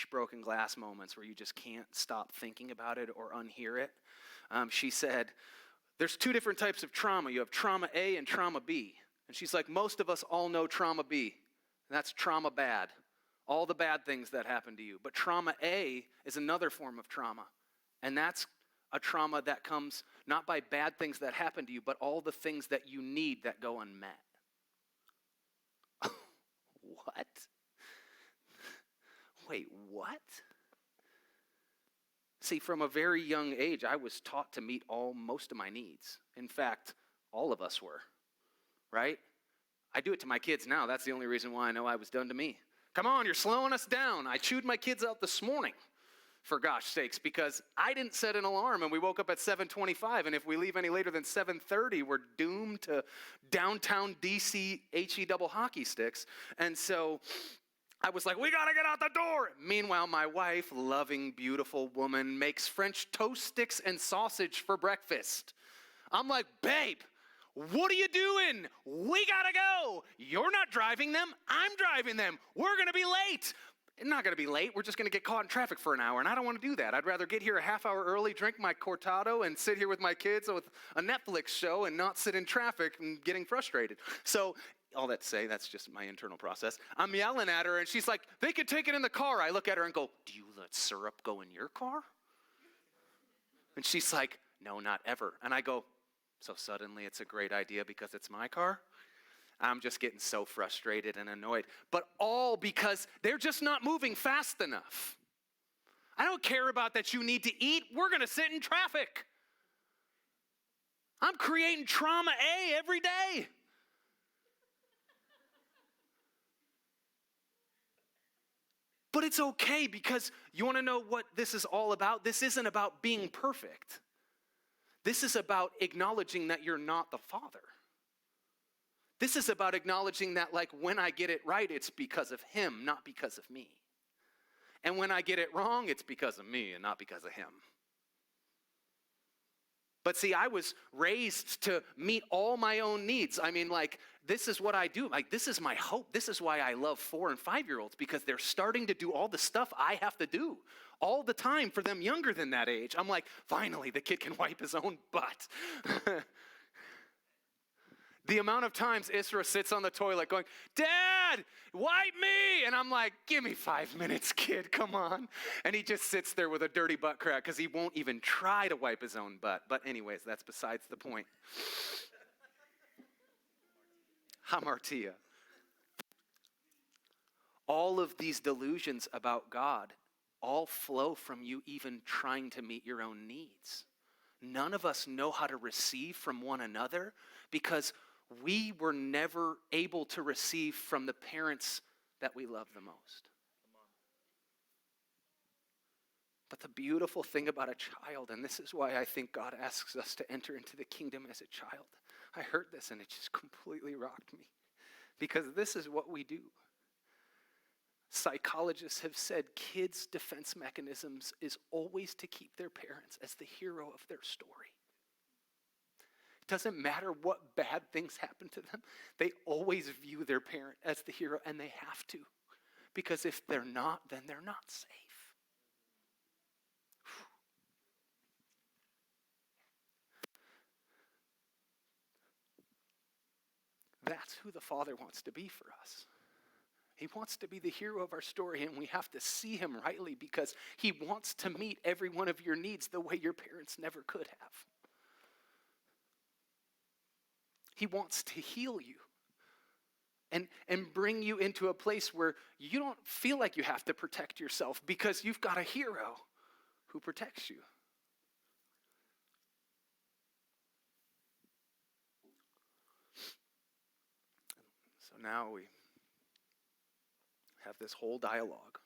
broken glass moments where you just can't stop thinking about it or unhear it. She said, there's two different types of trauma. You have trauma A and trauma B. And she's like, most of us all know trauma B. And that's trauma bad. All the bad things that happen to you. But trauma A is another form of trauma. And that's a trauma that comes not by bad things that happen to you, but all the things that you need that go unmet. What? Wait, what? See, from a very young age, I was taught to meet most of my needs. In fact, all of us were, right? I do it to my kids now. That's the only reason why I know I was done to me. Come on, you're slowing us down. I chewed my kids out this morning, for gosh sakes, because I didn't set an alarm and we woke up at 7:25, and if we leave any later than 7:30, we're doomed to downtown DC HE double hockey sticks. And so I was like, we got to get out the door. Meanwhile, my wife, loving, beautiful woman, makes French toast sticks and sausage for breakfast. I'm like, babe, what are you doing? We got to go. You're not driving them. I'm driving them. We're going to be late. Not going to be late. We're just going to get caught in traffic for an hour, and I don't want to do that. I'd rather get here a half hour early, drink my cortado, and sit here with my kids with a Netflix show and not sit in traffic and getting frustrated. So all that to say, that's just my internal process. I'm yelling at her, and she's like, they could take it in the car. I look at her and go, do you let syrup go in your car? And she's like, no, not ever. And I go, so suddenly it's a great idea because it's my car? I'm just getting so frustrated and annoyed. But all because they're just not moving fast enough. I don't care about that you need to eat. We're going to sit in traffic. I'm creating trauma A every day. But it's okay, because you want to know what this is all about? This isn't about being perfect. This is about acknowledging that you're not the Father. This is about acknowledging that, like, when I get it right, it's because of him, not because of me. And when I get it wrong, it's because of me and not because of him. But see, I was raised to meet all my own needs. I mean, like, this is what I do. Like, this is my hope. This is why I love 4 and 5-year-olds, because they're starting to do all the stuff I have to do all the time for them younger than that age. I'm like, finally, the kid can wipe his own butt. The amount of times Isra sits on the toilet going, Dad, wipe me. And I'm like, give me 5 minutes, kid, come on. And he just sits there with a dirty butt crack because he won't even try to wipe his own butt. But anyways, that's besides the point. Hamartia. all of these delusions about God all flow from you even trying to meet your own needs. None of us know how to receive from one another because we were never able to receive from the parents that we love the most. But the beautiful thing about a child, and this is why I think God asks us to enter into the kingdom as a child. I heard this and it just completely rocked me. Because this is what we do. Psychologists have said kids' defense mechanisms is always to keep their parents as the hero of their story. It doesn't matter what bad things happen to them. They always view their parent as the hero, and they have to. Because if they're not, then they're not safe. That's who the Father wants to be for us. He wants to be the hero of our story, and we have to see him rightly because he wants to meet every one of your needs the way your parents never could have. He wants to heal you and bring you into a place where you don't feel like you have to protect yourself because you've got a hero who protects you. So now we have this whole dialogue.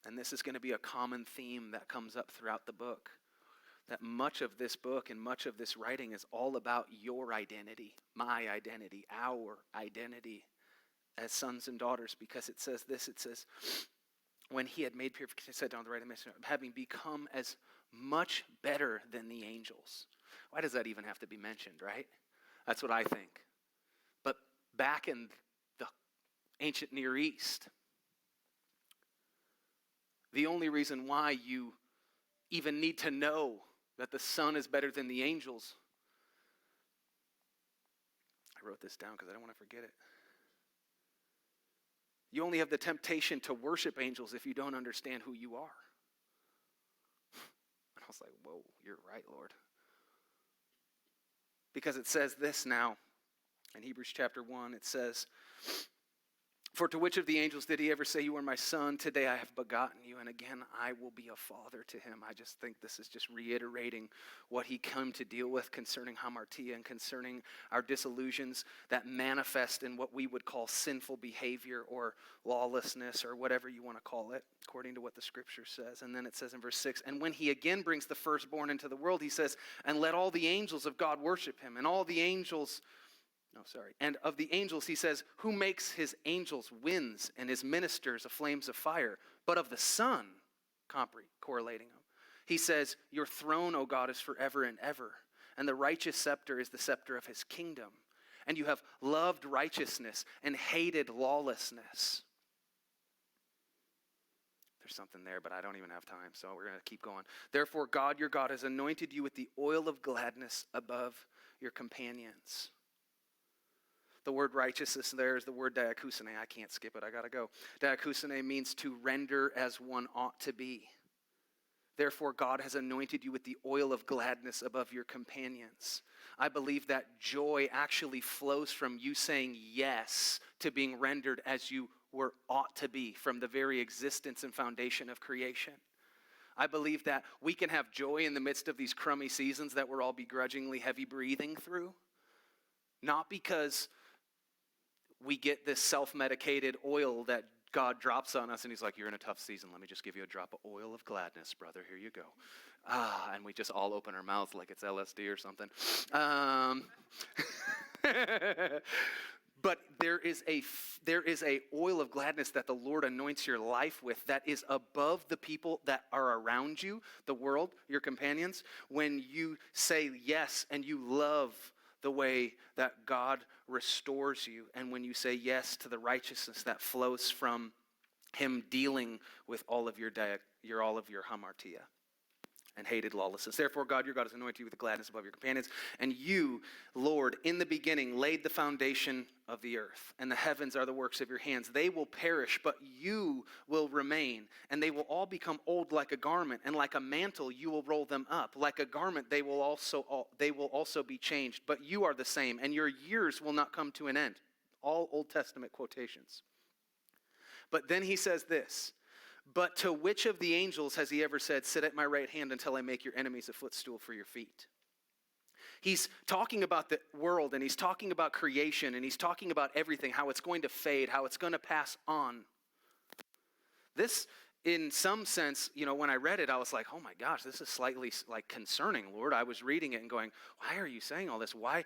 And this is going to be a common theme that comes up throughout the book. That much of this book and much of this writing is all about your identity, my identity, our identity as sons and daughters. Because it says this, it says, when he had made purification, said down the right, having become as much better than the angels. Why does that even have to be mentioned, right? That's what I think. But back in the ancient Near East, the only reason why you even need to know that the Son is better than the angels, I wrote this down because I don't want to forget it. You only have the temptation to worship angels if you don't understand who you are. And I was like, whoa, you're right, Lord. Because it says this now, in Hebrews chapter 1, it says, for to which of the angels did he ever say, you are my son, today I have begotten you, and again I will be a father to him. I just think this is just reiterating what he came to deal with concerning hamartia and concerning our disillusions that manifest in what we would call sinful behavior or lawlessness or whatever you want to call it, according to what the scripture says. And then it says in verse 6, and when he again brings the firstborn into the world, he says, and let all the angels of God worship him. And all the angels... And of the angels, he says, who makes his angels winds and his ministers of flames of fire? But of the Son, correlating them, he says, your throne, O God, is forever and ever. And the righteous scepter is the scepter of his kingdom. And you have loved righteousness and hated lawlessness. There's something there, but I don't even have time, so we're going to keep going. Therefore, God, your God, has anointed you with the oil of gladness above your companions. The word righteousness there is the word diakousene. I can't skip it. I got to go. Diakousene means to render as one ought to be. Therefore, God has anointed you with the oil of gladness above your companions. I believe that joy actually flows from you saying yes to being rendered as you were ought to be from the very existence and foundation of creation. I believe that we can have joy in the midst of these crummy seasons that we're all begrudgingly heavy breathing through. Not because we get this self-medicated oil that God drops on us and he's like, you're in a tough season. Let me just give you a drop of oil of gladness, brother. Here you go. And we just all open our mouths like it's LSD or something. But there is a oil of gladness that the Lord anoints your life with that is above the people that are around you, the world, your companions, when you say yes and you love the way that God restores you, and when you say yes to the righteousness that flows from him dealing with all of your hamartia and hated lawlessness. Therefore, God, your God, has anointed you with the gladness above your companions. And you, Lord, in the beginning laid the foundation of the earth, and the heavens are the works of your hands. They will perish, but you will remain, and they will all become old like a garment, and like a mantle you will roll them up. Like a garment they will also be changed, but you are the same, and your years will not come to an end. all Old Testament quotations. But then he says this, but to which of the angels has he ever said, sit at my right hand until I make your enemies a footstool for your feet? He's talking about the world, and he's talking about creation, and he's talking about everything, how it's going to fade, how it's going to pass on. This, in some sense, when I read it, I was like, oh my gosh, this is slightly like concerning, Lord. I was reading it and going, why are you saying all this? Why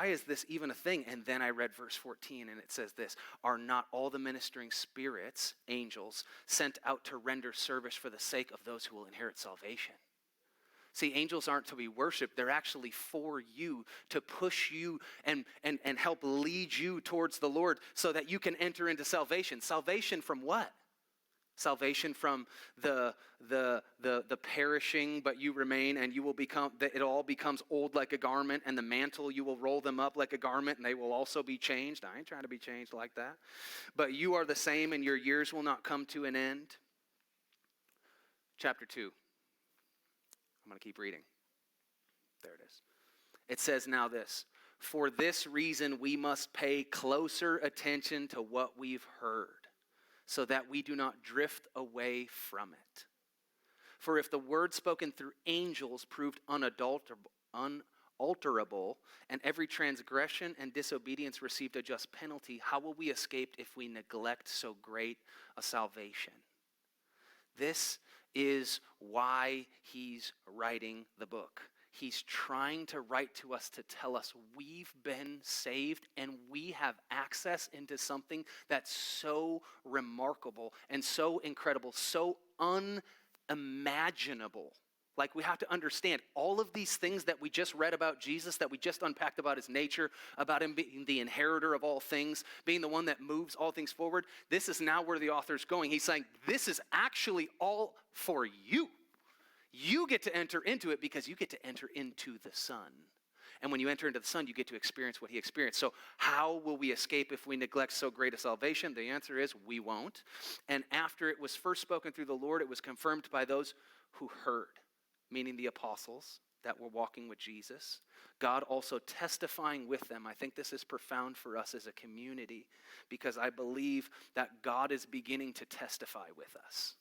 is this even a thing? And then I read verse 14, and it says this, are not all the ministering spirits, angels, sent out to render service for the sake of those who will inherit salvation? See, angels aren't to be worshiped. They're actually for you, to push you and help lead you towards the Lord so that you can enter into salvation. Salvation from what? Salvation from the perishing, but you remain, and you will become, it all becomes old like a garment, and the mantle, you will roll them up like a garment, and they will also be changed. I ain't trying to be changed like that. But you are the same, and your years will not come to an end. Chapter 2. I'm going to keep reading. There it is. It says now this, for this reason we must pay closer attention to what we've heard, so that we do not drift away from it. For if the word spoken through angels proved unalterable, and every transgression and disobedience received a just penalty, how will we escape if we neglect so great a salvation? This is why he's writing the book. He's trying to write to us to tell us we've been saved and we have access into something that's so remarkable and so incredible, so unimaginable. Like, we have to understand all of these things that we just read about Jesus, that we just unpacked about his nature, about him being the inheritor of all things, being the one that moves all things forward. This is now where the author's going. He's saying, this is actually all for you. You get to enter into it because you get to enter into the Son. And when you enter into the Son, you get to experience what he experienced. So how will we escape if we neglect so great a salvation? The answer is we won't. And after it was first spoken through the Lord, it was confirmed by those who heard, meaning the apostles that were walking with Jesus. God also testifying with them. I think this is profound for us as a community because I believe that God is beginning to testify with us.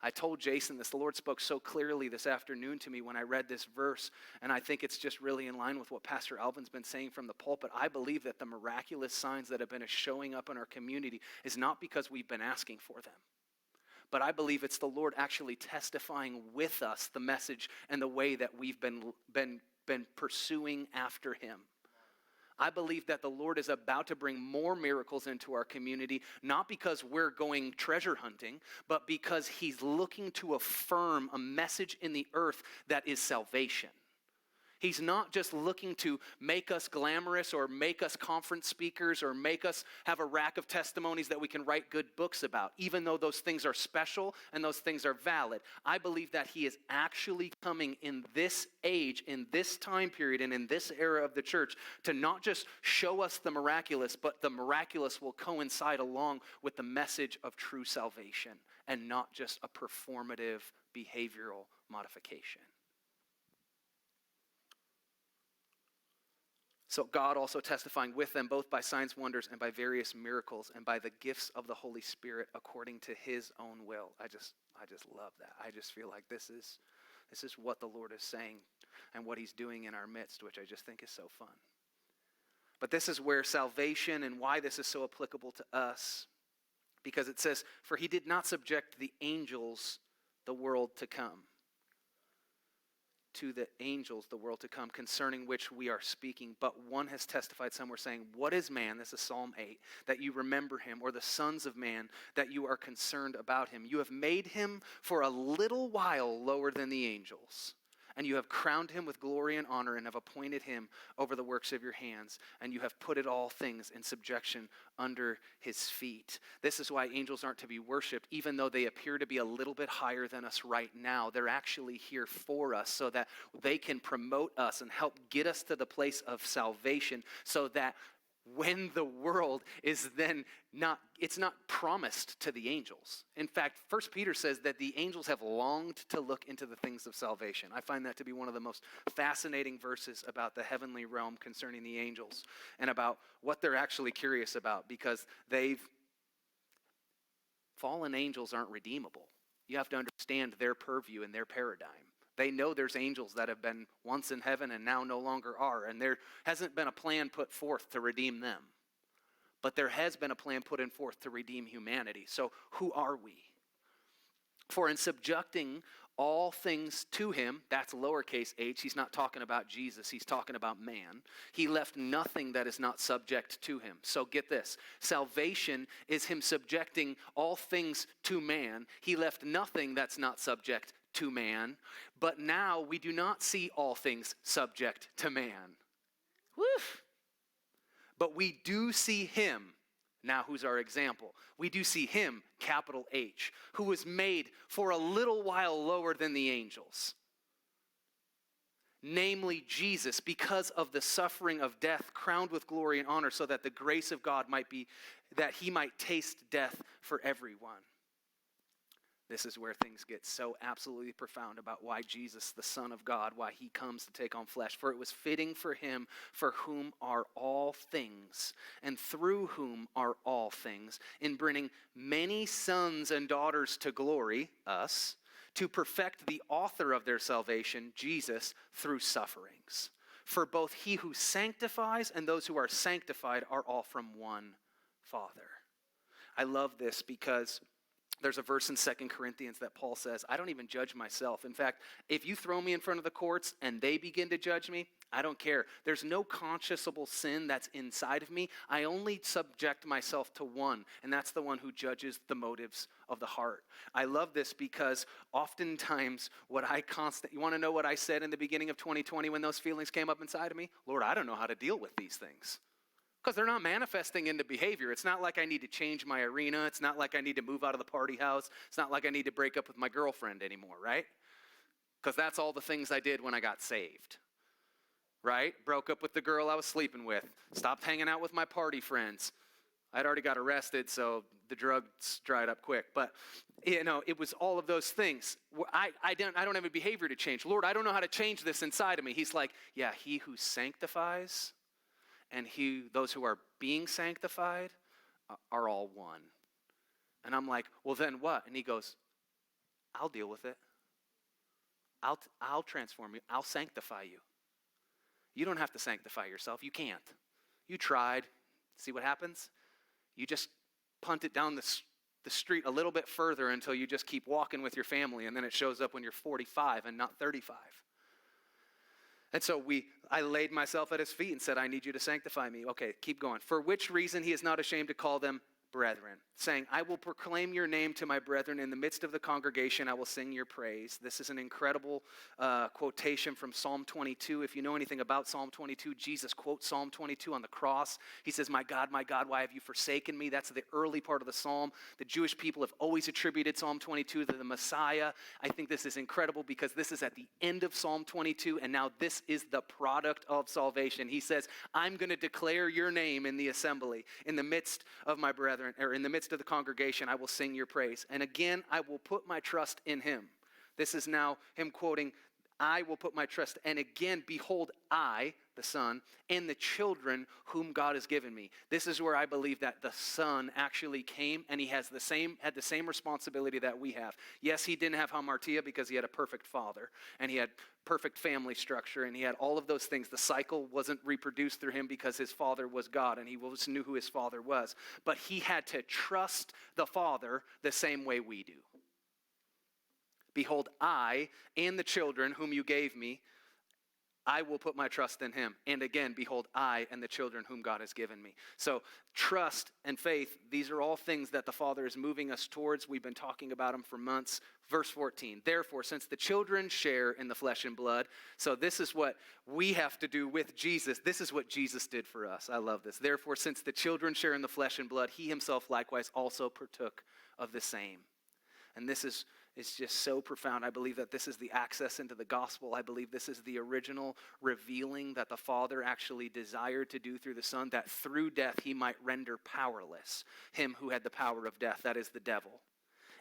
I told Jason this, the Lord spoke so clearly this afternoon to me when I read this verse, and I think it's just really in line with what Pastor Alvin's been saying from the pulpit. I believe that the miraculous signs that have been showing up in our community is not because we've been asking for them, but I believe it's the Lord actually testifying with us the message and the way that we've been pursuing after him. I believe that the Lord is about to bring more miracles into our community, not because we're going treasure hunting, but because he's looking to affirm a message in the earth that is salvation. He's not just looking to make us glamorous or make us conference speakers or make us have a rack of testimonies that we can write good books about, even though those things are special and those things are valid. I believe that he is actually coming in this age, in this time period, and in this era of the church to not just show us the miraculous, but the miraculous will coincide along with the message of true salvation and not just a performative behavioral modification. So God also testifying with them both by signs, wonders, and by various miracles, and by the gifts of the Holy Spirit according to his own will. I just love that. I just feel like this is what the Lord is saying and what he's doing in our midst, which I just think is so fun. But this is where salvation and why this is so applicable to us, because it says, for he did not subject the angels the world to come. To the angels, the world to come, concerning which we are speaking. But one has testified, some were saying, what is man, this is Psalm 8, that you remember him, or the sons of man, that you are concerned about him? You have made him for a little while lower than the angels, and you have crowned him with glory and honor, and have appointed him over the works of your hands, and you have put it all things in subjection under his feet. This is why angels aren't to be worshipped, even though they appear to be a little bit higher than us right now. They're actually here for us so that they can promote us and help get us to the place of salvation, so that when the world is then it's not promised to the angels. In fact, 1 Peter says that the angels have longed to look into the things of salvation. I find that to be one of the most fascinating verses about the heavenly realm concerning the angels and about what they're actually curious about, because fallen angels aren't redeemable. You have to understand their purview and their paradigm. They know there's angels that have been once in heaven and now no longer are, and there hasn't been a plan put forth to redeem them. But there has been a plan put in forth to redeem humanity. So who are we? For in subjecting all things to him, that's lowercase h, he's not talking about Jesus, he's talking about man. He left nothing that is not subject to him. So get this, salvation is him subjecting all things to man. He left nothing that's not subject to man, but now we do not see all things subject to man. Woof. But we do see him. Now, who's our example? We do see him, capital H, who was made for a little while lower than the angels. Namely, Jesus, because of the suffering of death, crowned with glory and honor, so that the grace of God might be, that he might taste death for everyone. This is where things get so absolutely profound about why Jesus, the Son of God, why he comes to take on flesh. For it was fitting for him, for whom are all things, and through whom are all things, in bringing many sons and daughters to glory, us, to perfect the author of their salvation, Jesus, through sufferings. For both he who sanctifies and those who are sanctified are all from one Father. I love this because there's a verse in 2 Corinthians that Paul says, I don't even judge myself. In fact, if you throw me in front of the courts and they begin to judge me, I don't care. There's no conscionable sin that's inside of me. I only subject myself to one, and that's the one who judges the motives of the heart. I love this because oftentimes you want to know what I said in the beginning of 2020 when those feelings came up inside of me? Lord, I don't know how to deal with these things. Because they're not manifesting into behavior. It's not like I need to change my arena. It's not like I need to move out of the party house. It's not like I need to break up with my girlfriend anymore, right? Because that's all the things I did when I got saved, right? Broke up with the girl I was sleeping with. Stopped hanging out with my party friends. I'd already got arrested, so the drugs dried up quick. But, it was all of those things. I don't have a behavior to change. Lord, I don't know how to change this inside of me. He's like, yeah, he who sanctifies and those who are being sanctified are all one. And I'm like, well, then what? And he goes, I'll deal with it. I'll transform you. I'll sanctify you. You don't have to sanctify yourself. You can't. You tried. See what happens? You just punt it down the street a little bit further until you just keep walking with your family, and then it shows up when you're 45 and not 35. And so I laid myself at his feet and said, I need you to sanctify me. Okay, keep going. For which reason he is not ashamed to call them brethren, saying, I will proclaim your name to my brethren. In the midst of the congregation, I will sing your praise. This is an incredible quotation from Psalm 22. If you know anything about Psalm 22, Jesus quotes Psalm 22 on the cross. He says, my God, why have you forsaken me? That's the early part of the psalm. The Jewish people have always attributed Psalm 22 to the Messiah. I think this is incredible because this is at the end of Psalm 22, and now this is the product of salvation. He says, I'm going to declare your name in the assembly, in the midst of my brethren, or in the midst of the congregation, I will sing your praise. And again, I will put my trust in him. This is now him quoting, I will put my trust. And again, behold, I, the Son, and the children whom God has given me. This is where I believe that the Son actually came, and he had the same responsibility that we have. Yes, he didn't have hamartia because he had a perfect father, and he had perfect family structure, and he had all of those things. The cycle wasn't reproduced through him because his father was God, and he just knew who his father was. But he had to trust the Father the same way we do. Behold, I and the children whom you gave me, I will put my trust in him. And again, behold, I and the children whom God has given me. So trust and faith, these are all things that the Father is moving us towards. We've been talking about them for months. Verse 14, therefore, since the children share in the flesh and blood, so this is what we have to do with Jesus. This is what Jesus did for us. I love this. Therefore, since the children share in the flesh and blood, he himself likewise also partook of the same. And this is is just so profound. I believe that this is the access into the gospel. I believe this is the original revealing that the Father actually desired to do through the Son, that through death he might render powerless him who had the power of death, that is the devil.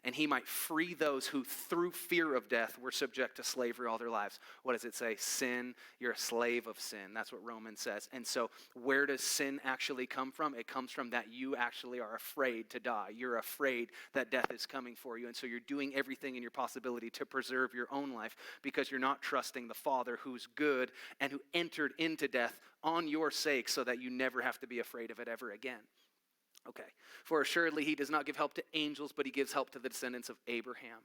And he might free those who through fear of death were subject to slavery all their lives. What does it say? Sin, you're a slave of sin. That's what Romans says. And so where does sin actually come from? It comes from that you actually are afraid to die. You're afraid that death is coming for you. And so you're doing everything in your possibility to preserve your own life because you're not trusting the Father who's good and who entered into death on your sake so that you never have to be afraid of it ever again. Okay, for assuredly he does not give help to angels, but he gives help to the descendants of Abraham.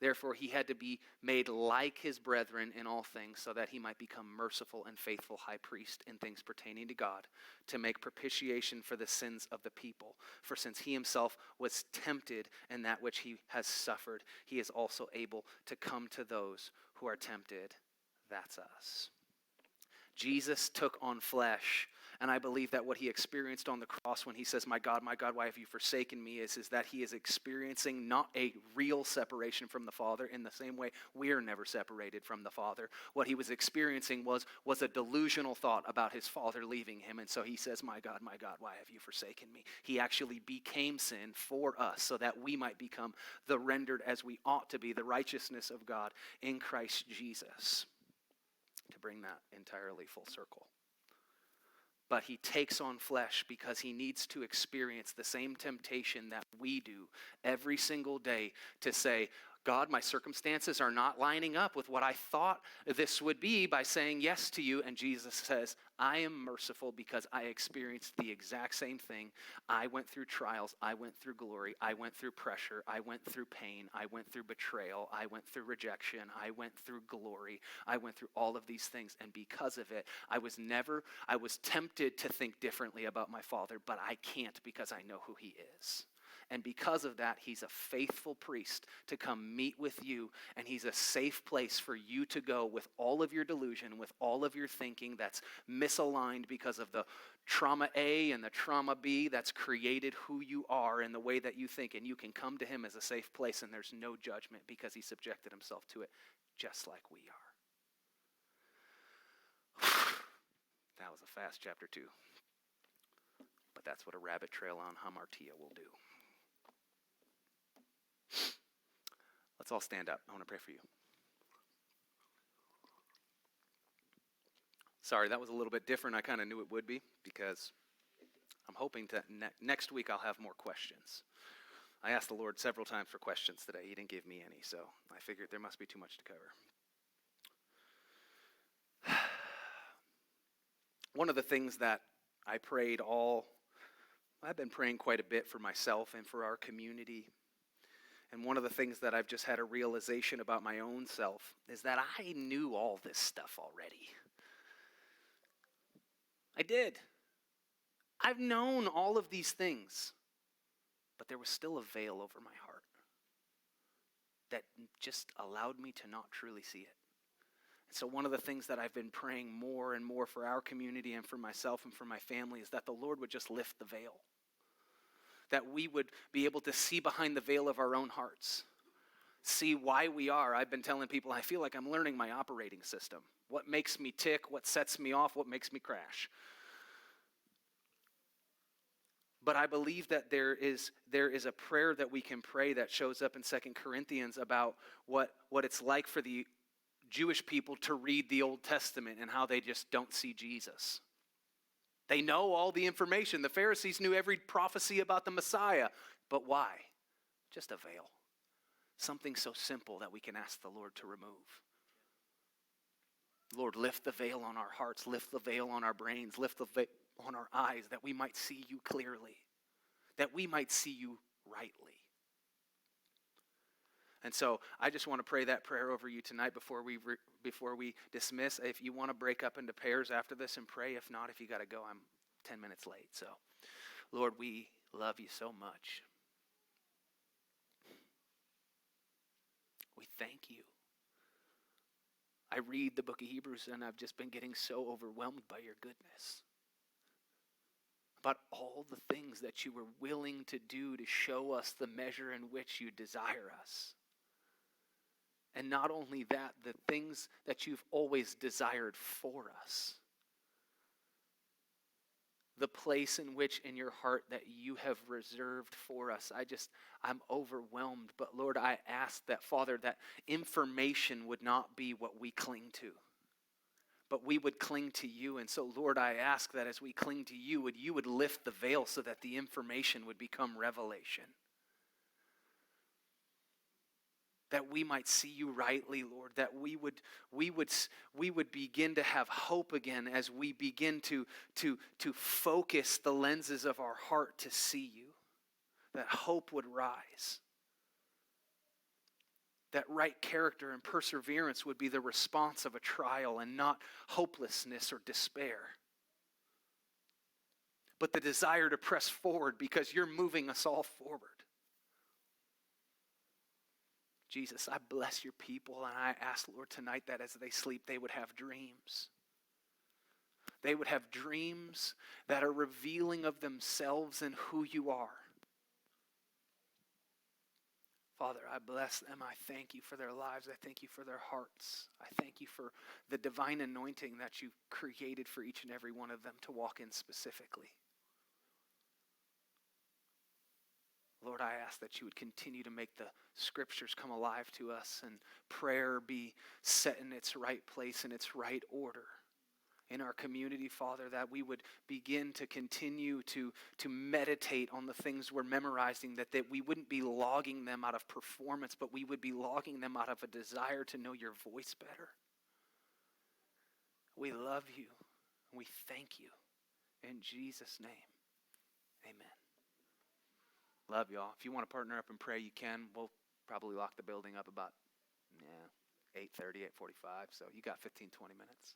Therefore he had to be made like his brethren in all things, so that he might become merciful and faithful high priest in things pertaining to God, to make propitiation for the sins of the people. For since he himself was tempted in that which he has suffered, he is also able to come to those who are tempted. That's us. Jesus took on flesh. And I believe that what he experienced on the cross when he says, my God, why have you forsaken me, is that he is experiencing not a real separation from the Father in the same way we are never separated from the Father. What he was experiencing was a delusional thought about his Father leaving him. And so he says, my God, why have you forsaken me? He actually became sin for us so that we might become the rendered as we ought to be, the righteousness of God in Christ Jesus. To bring that entirely full circle. But he takes on flesh because he needs to experience the same temptation that we do every single day to say, God, my circumstances are not lining up with what I thought this would be by saying yes to you. And Jesus says, I am merciful because I experienced the exact same thing. I went through trials. I went through glory. I went through pressure. I went through pain. I went through betrayal. I went through rejection. I went through glory. I went through all of these things. And because of it, I was tempted to think differently about my Father, but I can't because I know who he is. And because of that, he's a faithful priest to come meet with you. And he's a safe place for you to go with all of your delusion, with all of your thinking that's misaligned because of the trauma A and the trauma B that's created who you are and the way that you think. And you can come to him as a safe place and there's no judgment because he subjected himself to it just like we are. That was a fast chapter 2. But that's what a rabbit trail on hamartia will do. Let's all stand up. I want to pray for you. Sorry, that was a little bit different. I kind of knew it would be because I'm hoping that next week I'll have more questions. I asked the Lord several times for questions today. He didn't give me any, so I figured there must be too much to cover. One of the things that I've been praying quite a bit for myself and for our community. And one of the things that I've just had a realization about my own self is that I knew all this stuff already. I did. I've known all of these things, but there was still a veil over my heart that just allowed me to not truly see it. And so one of the things that I've been praying more and more for our community and for myself and for my family is that the Lord would just lift the veil. That we would be able to see behind the veil of our own hearts. See why we are. I've been telling people I feel like I'm learning my operating system. What makes me tick, what sets me off, what makes me crash. But I believe that there is a prayer that we can pray that shows up in 2 Corinthians about what it's like for the Jewish people to read the Old Testament and how they just don't see Jesus. They know all the information. The Pharisees knew every prophecy about the Messiah. But why? Just a veil. Something so simple that we can ask the Lord to remove. Lord, lift the veil on our hearts. Lift the veil on our brains. Lift the veil on our eyes that we might see you clearly. That we might see you rightly. And so I just want to pray that prayer over you tonight before we dismiss. If you want to break up into pairs after this and pray, if not, if you got to go, I'm 10 minutes late. So, Lord, we love you so much. We thank you. I read the book of Hebrews and I've just been getting so overwhelmed by your goodness. About all the things that you were willing to do to show us the measure in which you desire us. And not only that, the things that you've always desired for us. The place in which in your heart that you have reserved for us. I'm overwhelmed. But Lord, I ask that, Father, that information would not be what we cling to, but we would cling to you. And so, Lord, I ask that as we cling to you, you would lift the veil so that the information would become revelation. That we might see you rightly, Lord, that we would begin to have hope again as we begin to focus the lenses of our heart to see you, that hope would rise, that right character and perseverance would be the response of a trial and not hopelessness or despair, but the desire to press forward because you're moving us all forward. Jesus, I bless your people, and I ask, Lord, tonight that as they sleep, they would have dreams. They would have dreams that are revealing of themselves and who you are. Father, I bless them. I thank you for their lives. I thank you for their hearts. I thank you for the divine anointing that you've created for each and every one of them to walk in specifically. Lord, I ask that you would continue to make the scriptures come alive to us and prayer be set in its right place, in its right order in our community, Father, that we would begin to continue to meditate on the things we're memorizing, that we wouldn't be logging them out of performance, but we would be logging them out of a desire to know your voice better. We love you. We thank you. In Jesus' name, amen. Love y'all. If you want to partner up and pray, you can. We'll probably lock the building up about 8:30, 8:45. So you got 15, 20 minutes.